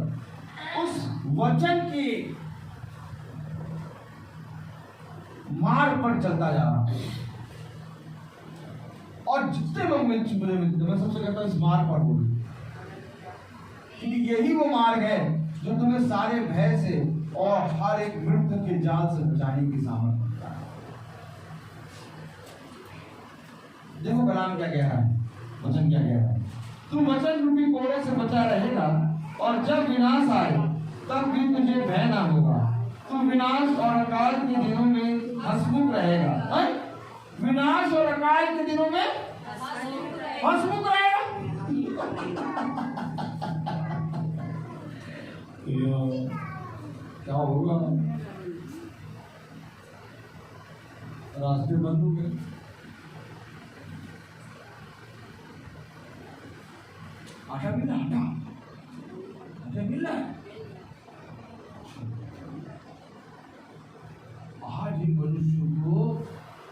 उस वचन के मार्ग पर चलता जा रहा हूं। और जितने लोग मुझे मिलते, मैं सबसे कहता हूं इस मार्ग पर बोलो, क्योंकि यही वो मार्ग है जो तुम्हें सारे भय से और हर एक मृत्यु के जाल से बचाने की सामर्थ रखता है। देखो कलाम क्या कह रहा है, वचन क्या कह रहा है? तू वचन रूपी कोड़े से बचा रहेगा और जब विनाश आए तब भी तुझे भय ना होगा। तू विनाश और अकाल के दिनों में हंसमुख रहेगा। विनाश और अकाल के दिनों में हंसमुख रहेगा। क्या होगा? रास्ते बंद हो गए, आटा मिला, आटा मिला। आज इन मनुष्यों को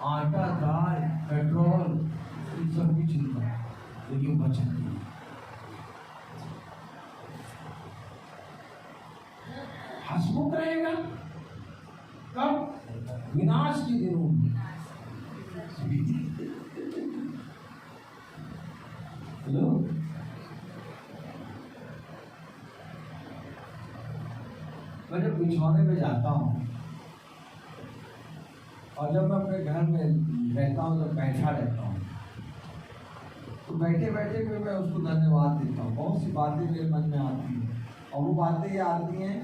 आटा, दाल, पेट्रोल, इन सब की चिंता है, लेकिन बचत नहीं। हंसमुख रहेगा कब? विनाश के दिनों में। हेलो, मैं जब बिछौने पे जाता हूँ और जब मैं अपने घर में रहता हूँ, जब बैठा रहता हूँ, तो बैठे बैठे फिर मैं उसको धन्यवाद देता हूँ। बहुत सी बातें मेरे मन में आती हैं और वो बातें ये आती हैं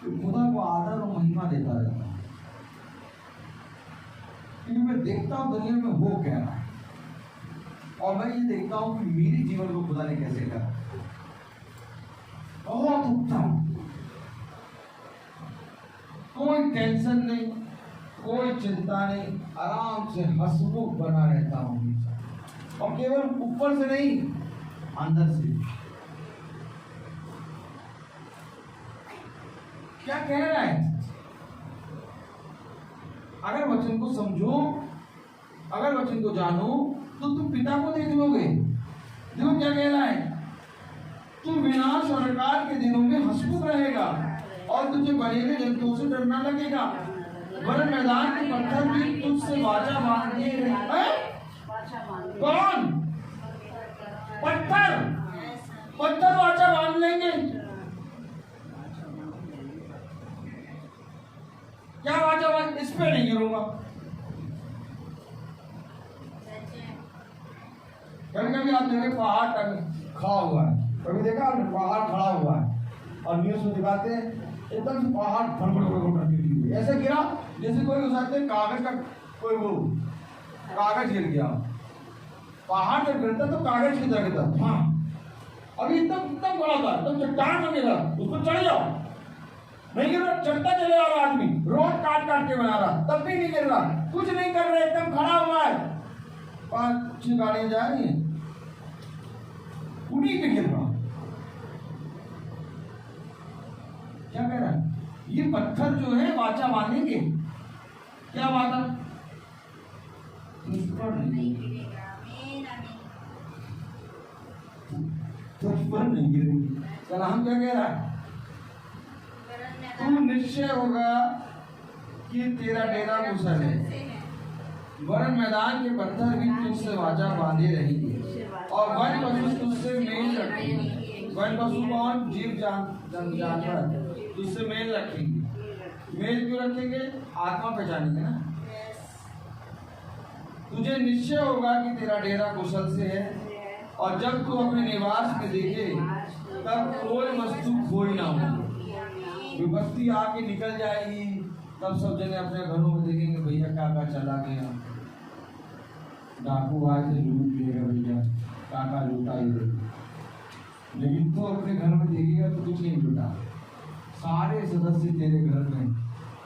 कि खुदा को आदर और महिमा देता रहता हूँ, क्योंकि मैं देखता हूँ दुनिया में हो क्या रहा है और मैं ये देखता हूँ कि मेरे जीवन को खुदा ने कैसे करा। बहुत उत्तम, कोई टेंशन नहीं, कोई चिंता नहीं, आराम से हंसमुख बना रहता हूँ हमेशा। और केवल ऊपर से नहीं, अंदर से। क्या कह रहा है? अगर वचन को समझो, अगर वचन को जानो, तो तुम पिता को देख लोगे। देखो क्या कह रहा है? तू विनाश और अकाल के दिनों में हंसमुख रहेगा और तुझे बड़े जंतुओं से डरना लगेगा। वरन मैदान के पत्थर भी तुझसे वाचा बांधने हैं। कौन? पत्थर, पत्थर वाचा बांध लेंगे। क्या वाचा बांध? इस पे नहीं गिरूंगा। कभी कभी आप देखें पहाड़ खड़ा हुआ है। कभी देखा आपने पहाड़ खड़ा हुआ है और न्यूज में दिखाते हैं एकदम से पहाड़ फड़फड़ करके गिर गया, ऐसे गिरा जैसे कोई उठाते कागज का कोई वो कागज गिर गया। पहाड़ जब गिरता तो कागज की तरह गिरता। हाँ अभी एकदम एकदम बड़ा था, एकदम चट्टान में गिरा, उसको चढ़ जाओ नहीं गिर रहा, चढ़ता चले आ रहा आदमी, रोड काट काट के बना रहा तब भी नहीं गिर रहा, कुछ नहीं कर रहे, एकदम खड़ा हुआ है। 5-6 गाड़ियां जा रही हैं, उन्हीं पे गिर रहा। क्या कह रहा है? ये पत्थर जो है वाचा बांधेंगे, क्या वाचा? तुझ पर नहीं गिरेगी। चल हम क्या कह रहा है? तू निश्चय होगा कि तेरा डेरा कुशल है, वरन मैदान के पत्थर भी तुझसे वाचा बांधे रहेंगे और वन पशु तुझसे मेल रखेंगे। वन पशु कौन? जीव जानवर तुझसे मेल रखेंगे। मेल क्यों रखेंगे? आत्मा पहचानेंगे ना। तुझे निश्चय होगा कि तेरा डेरा कुशल से है और जब तू अपने निवास में देखे तब कोई वस्तु खोई ना होगी। विपत्ति आके निकल जाएगी तब सब जने अपने घरों में देखेंगे भैया काका चला गया, डाकू आए थे लूट लिएगा भैया, काका लूटा ही दे। लेकिन तू अपने घर में देखेगा तो कुछ नहीं लूटा, सारे सदस्य तेरे घर में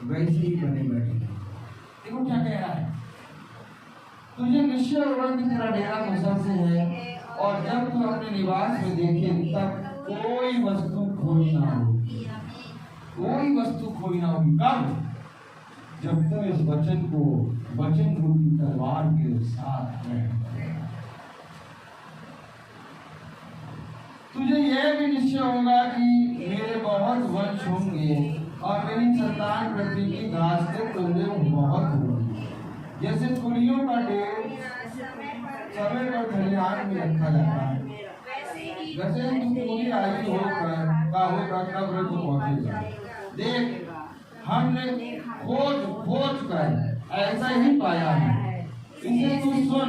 वैसे ही बने बैठे। देखो क्या कह रहा है? तुझे निश्चय होगा कि तेरा डेरा कुशल से है और जब तू अपने निवास में देखे तब कोई वस्तु खोई ना होगी। कोई वस्तु खोई ना होगी। कब? जब तू इस वचन रूपी तलवार के साथ है। तुझे यह भी निश्चय होगा कि मेरे बहुत वंश होंगे और मेरी संतान पृथ्वी की घास के तुल्य बहुत होगी। जैसे कुलियों का ढेर समय पर खलिहान में रखा जाता है, वैसे तू पूरी आयु होगा कब्र को पहुंचेगा। देख हमने खोज कर ऐसा ही पाया है, इसे तू सुन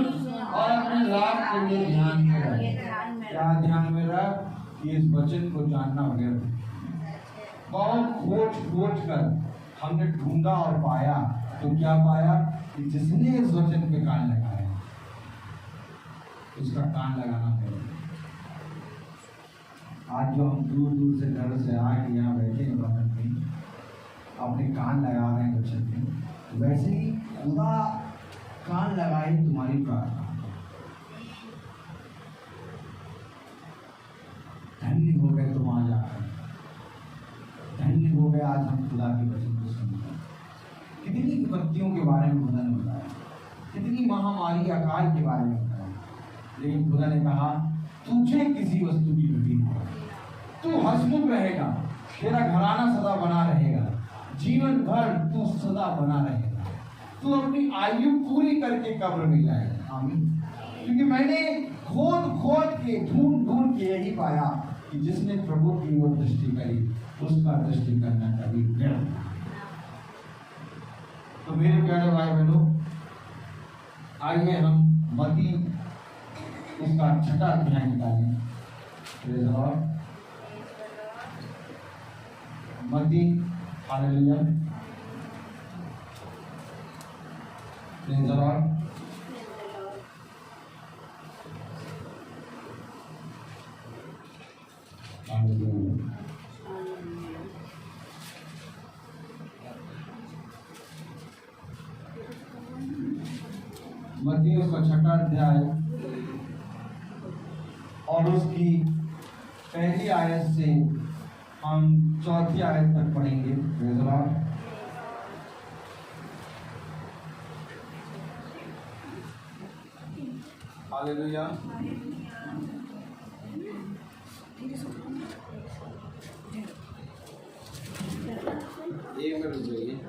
और अपने लाभ के लिए ध्यान में रख। क्या ध्यान में रख? कि इस वचन को जानना वगैरह बहुत खोज कर हमने ढूंढा और पाया। तो क्या पाया? कि जिसने इस वचन पे कान लगाया उसका कान लगाना पड़ेगा। आज जो हम दूर दूर से घर से आके यहाँ बैठे हैं वचन में अपने कान लगा रहे हैं वचन में, वैसे ही खुदा कान लगाए तुम्हारी प्रार्थना। धन्य हो गए तुम आज आकर, धन्य हो गए आज हम खुदा के वचन को सुनकर। कितनी विपत्तियों के बारे में खुदा ने बताया, कितनी महामारी अकाल के बारे में बताया, लेकिन खुदा ने कहा तुझे किसी वस्तु की घटी नहीं, तू हंसमुख रहेगा, तेरा घराना सदा बना रहेगा, जीवन भर तू सदा बना रहेगा, तू अपनी आयु पूरी करके कब्र में जाएगा। आमीन। क्योंकि मैंने खोद के ढूंढ के यही पाया कि जिसने प्रभु की ओर दृष्टि करी उसका दृष्टि करना कभी व्यर्थ। तो मेरे प्यारे भाई बहनों, आइए हम मत्ती उसका 6वां अध्याय निकालें। Praise the Lord. मत्ती, हालेलुया, प्रेज़ द लॉर्ड। मत्ती उसका 6वां अध्याय और उसकी पहली आयत से हम 4थी आयत तक पढ़ेंगे। Praise the Lord. हालेलुया। एक मिनट रुकिए।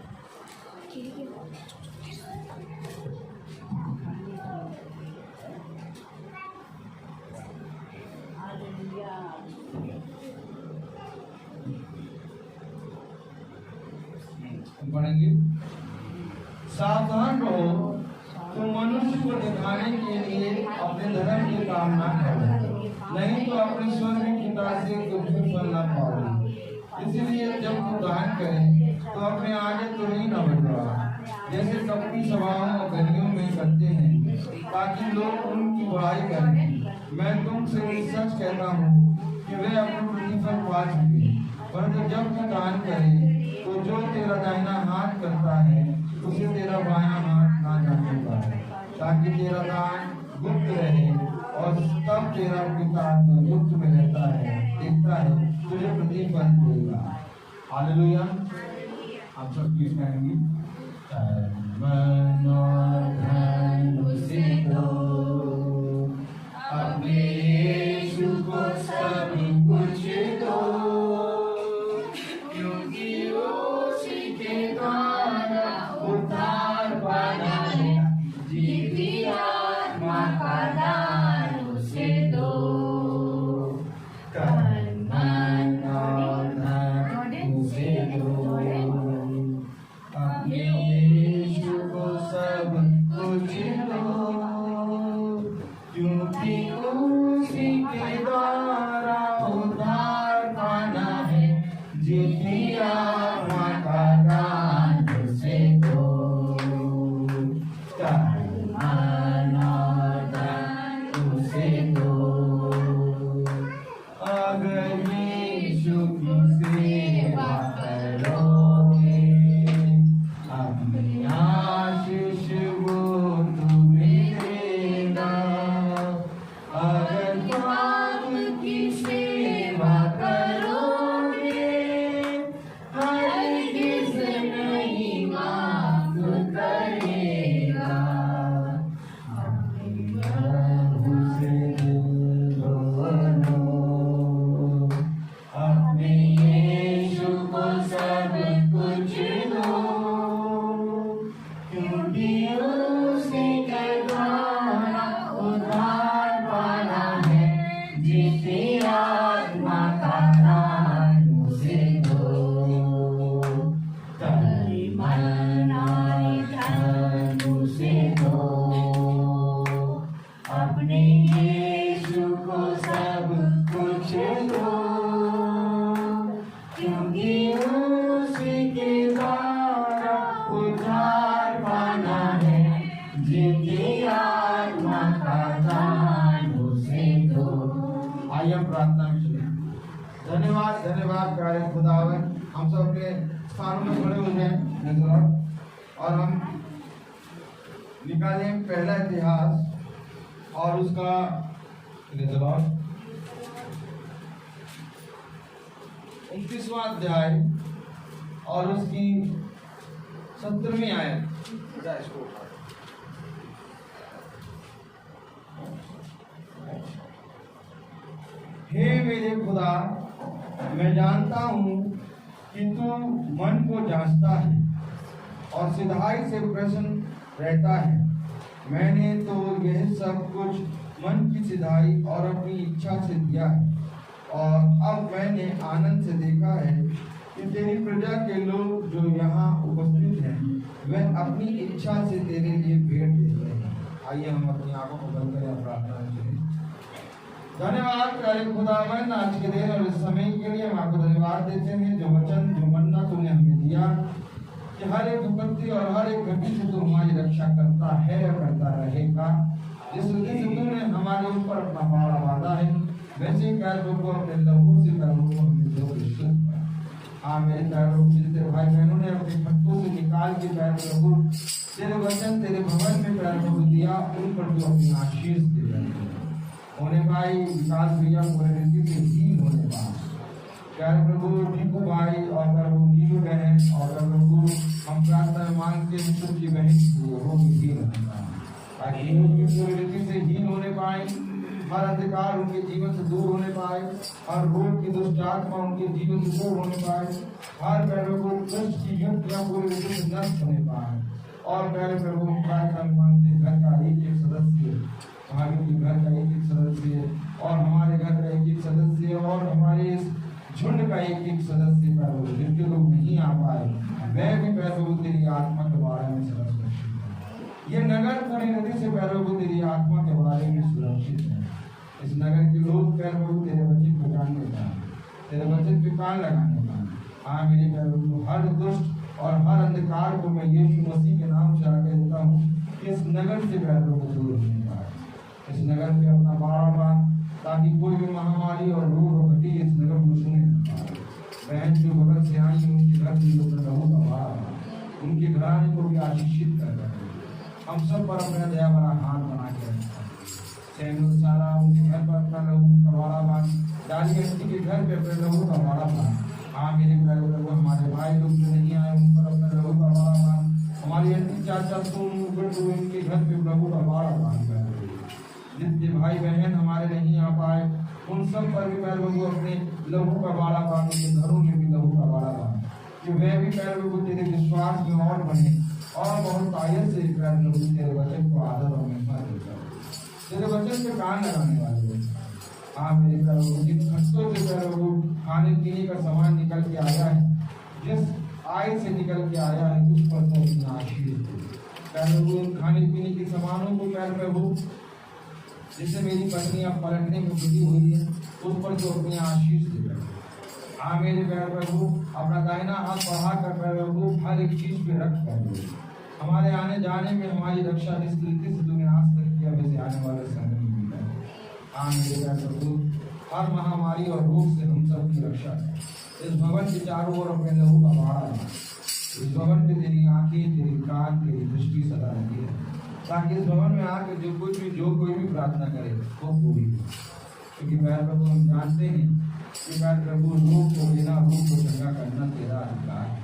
पढ़ेंगे। सावधान रहो, तुम मनुष्य को दिखाने के लिए अपने धर्म की कामना करो, नहीं तो अपने स्वर्गीय पिता से कुछ भी फल न पाओगे। इसलिए जब तू दान करे तो अपने आगे तो नहीं न बढ़वा, जैसे कपटी सभाओं और गलियों में करते हैं, ताकि लोग उनकी बुराई करें। मैं तुमसे सच कहता हूँ कि वे अपने प्रतिफल पा चुके। परंतु जब तू दान करे तो जो तेरा दाहिना हाथ करता है उसे तेरा बायां हाथ ना जानने पाए, ताकि तेरा दान गुप्त रहे, और तब तेरा पिता जो गुप्त में रहता है देखता है तुझे प्रतिफल देगा। हालेलुया। आप सब किस कहेंगे? मन और धन उसे दो, अपने यीशु को सब कुछ दो, क्योंकि उसी के द्वारा उद्धार पाना है। जीती आत्मा का दान उसे दो। तन मन और धन उसे दो, अपने यीशु को सब कुछ दो, क्योंकि उसी के द्वारा उद्धार पाना है। जीती आत्मा का दान उसे दो। तन मन और धन उसे दो, अगर यीशु की सेवा करोगे, अपनी आशीष वो तुम्हें देगा। अगर बाप की सेवा करोगे, हरगिज़ नहीं माफ करेगा। अपने प्रभु से दिल लो, अपने यीशु को सब कुछ दो, क्योंकि उसी के द्वारा उद्धार पाना है। जीती आत्मा का दान उसे दो। तन मन और धन उसे दो, अपने यीशु को सब कुछ दो, क्योंकि उसी के द्वारा उद्धार पाना है। जीती आत्मा का दान उसे दो। आइए हम प्रार्थना में चलें। धन्यवाद धन्यवाद प्यारे खुदावन, हम सब अपने स्थानों में खड़े हो जाएं और हम निकालें पहला इतिहास और उसका 29वां अध्याय और उसकी 17वीं आयत। हे मेरे खुदा, मैं जानता हूँ कि तू मन को जांचता है और सिधाई से प्रसन्न रहता है। मैंने तो यह सब कुछ मन की सिधाई और अपनी इच्छा से दिया है, और अब मैंने आनंद से देखा है कि तेरी प्रजा के लोग जो यहाँ उपस्थित हैं वह अपनी इच्छा से तेरे लिए भेंट देते हैं। आइए हम अपनी आंखों को बंद करें, प्रार्थना करें। धन्यवाद प्यारे खुदावन, आज के दिन और इस समय के लिए हम आपको धन्यवाद देते हैं। जो वचन जो मन्ना तूने हमें दिया कि हर एक विपत्ति और हर एक घटी से तू हमारी रक्षा करता है और करता रहेगा। जिस रीति से तूने हमारे ऊपर अपना बड़ा वादा है, वैसे ही पैरों को अपने लहू से पैरों को हमें जो विश्वास। हाँ मेरे पैरों जितने भाई बहनों ने अपने पत्तों से निकाल के पैरों को तेरे वचन तेरे भवन में पैरों को दिया, उन पर जो अपनी आशीष दे रहे होने भाई विकास भैया पूरे रीति से हीन होने पाए। प्यारे प्रभु टीकू भाई और प्रभु नीलू बहन और प्रभु हम प्रार्थना में मांगते हैं सबकी बहन वो हीन होने पाए, ताकि उनकी पूरी रीति से हीन होने पाए। हर अंधकार उनके जीवन से दूर होने पाए, हर रोग की दुष्ट आत्मा उनके जीवन से दूर होने पाए, हर पैरों को दुष्ट की युक्तियां पूरी रीति से नष्ट होने पाए। और प्यारे प्रभु प्रार्थना में मांगते घर का एक एक सदस्य, भाभी के घर का एक एक सदस्य और हमारे घर का एक एक सदस्य और हमारे इस झुंड का एक एक सदस्य प्रभु जिनके लोग नहीं आ पाए, वह भी प्रभु तेरी आत्मा के बारे में सुरक्षित। ये नगर पूरी रीति से प्रभु तेरी आत्मा के बारे में सुरक्षित है। इस नगर के लोग प्यारे प्रभु तेरे वचन को जानने का, तेरे वचन पे कान लगाने का। हाँ मेरे प्यारे प्रभु, हर दुष्ट और हर अंधकार को मैं यीशु मसीह के नाम से आगे देता हूँ कि इस नगर से प्यारे प्रभु दूर होने का, इस नगर पे अपना बाड़ा बांध, ताकि कोई भी महामारी और रोग और घटी इस नगर को सुने। बहन जो बगल से आई उनके घर में जो प्रभु का बाड़ा, उनके घराने को भी आशीषित कर रहे। हम सब पर अपना दया भरा हाथ बना के रखा। सैमुअल सारा उनके घर पर अपना लहू का बाड़ा बांध, डाली आंटी के घर पे अपने लहू का बाड़ा बांध। हाँ मेरे प्यारे प्रभु, हमारे भाई लोग जो नहीं आए उन पर अपना लहू का बाड़ा बांध। हमारी आंटी चाचा सोनू गुड्डू इनके घर पे लहू का बाड़ा बांध। जितने भाई बहन हमारे नहीं आ पाए उन सब पर भी प्यारे प्रभु अपने लहू का बाड़ा बांध, उनके घरों में भी लहू का बाड़ा बांध, कि वे भी प्यारे प्रभु तेरे विश्वास में और बने और बहुत आयत से प्यारे प्रभु तेरे वचन को आदर और महिमा देकर तेरे वचन पे कान लगाने वाले। हाँ मेरे प्यारे प्रभु, जिन खट्टों से प्यारे प्रभु खाने पीने का सामान निकल के आया है, जिस आय से निकल के आया है, उस पर तो अपनी आशीष दे प्यारे प्रभु। उन खाने पीने के सामानों को प्यारे प्रभु, जिससे मेरी पत्नी अब पलटने में जुटी हुई है, उस पर तो अपनी आशीष दे। हाँ मेरे प्यारे प्रभु, अपना दाहिना हाथ बढ़ा कर प्यारे प्रभु हर एक चीज पे रख कर हमारे आने जाने में हमारी रक्षा इस तरीके से तूने आज तक किया, वैसे आने वाले समय में भी करे। हाँ मेरे प्यारे प्रभु, हर महामारी और रोग से हम सब की रक्षा है। इस भवन के चारों ओर अपने लहू का बाड़ा है। इस भवन पे तेरी आंखें, तेरी कान, तेरी दृष्टि सदा रहती है, ताकि इस भवन में आकर जो कोई भी प्रार्थना करे वो पूरी हो। क्योंकि प्यारे प्रभु हम जानते हैं कि प्यारे प्रभु रोग को बिना रोग को चंगा करना तेरा अधिकार है,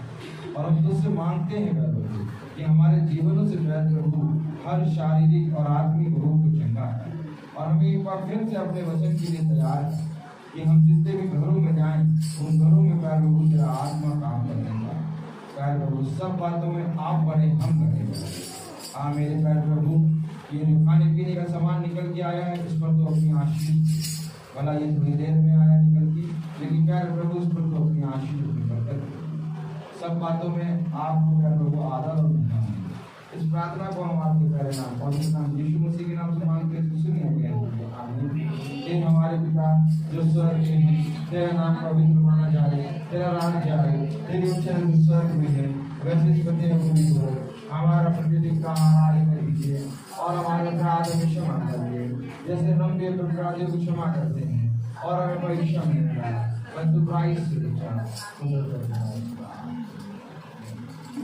और हम तुझसे मांगते हैं प्यारे प्रभु कि हमारे जीवनों से प्यारे प्रभु हर शारीरिक और आत्मिक रोग को चंगा है। और हमें एक बार फिर से अपने वचन के लिए तैयार है कि हम जितने भी घरों में जाएं उन घरों में प्यारे प्रभु तेरा आत्मा काम करेगा। प्यारे प्रभु सब बातों में आप बने, हम बने। हाँ मेरे प्यारे प्रभु, ये जो खाने पीने का सामान निकल के आया है, इस पर तो अपनी आशीष, भला ये थोड़ी देर में आया निकल के, लेकिन प्यारे प्रभु इस पर तो अपनी आशीष बरकत सब बातों में आपको प्यारे प्रभु आदर और महिमा है। इस प्रार्थना को हम आपके प्यारे नाम और इस नाम यीशु मसीह के नाम से मांगते हैं, सुनिए आमीन। हमारे पिता जो स्वर्ग में है, तेरा नाम पवित्र माना जाए, तेरा राज्य आए, तेरी इच्छा स्वर्ग में है वैसे इस पते में हो। हमारा प्रतिदिन का आहार हमें दीजिए और हमारे अपराध हमें क्षमा करिए, जैसे हम भी अपराधियों को क्षमा करते हैं, और हमें परीक्षा में न डालें, परंतु क्राइस्ट से बचा।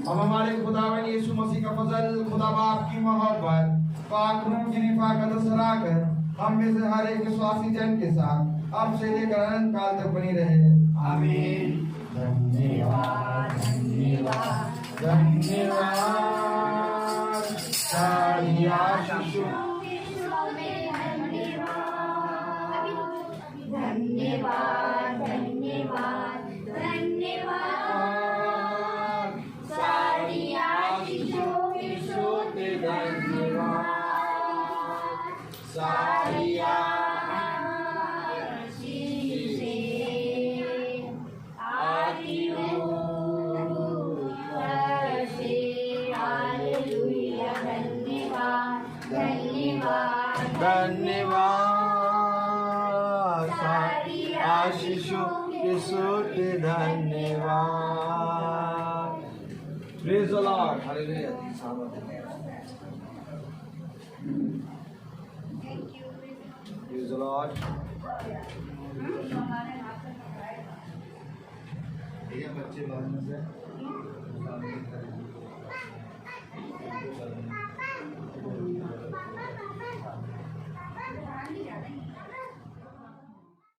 अब हमारे खुदावन यीशु मसीह का फजल, खुदा बाप की मोहब्बत, पाक रूह की रिफाकत सराकर हम में से हर एक विश्वासी जन के साथ अब से लेकर अनंत काल तक बनी रहे। आमीन। धन्यवाद धन्यवाद धन्यवाद सारी आशीषों धन्यवाद धन्यवाद धन्यवाद सारी आशीषों के सोते धन्यवाद सारी धन्यवाद सारी आशीषों के सोते धन्यवाद। Praise the Lord. Hallelujah. Praise the Lord. ये बच्चे बाहर में से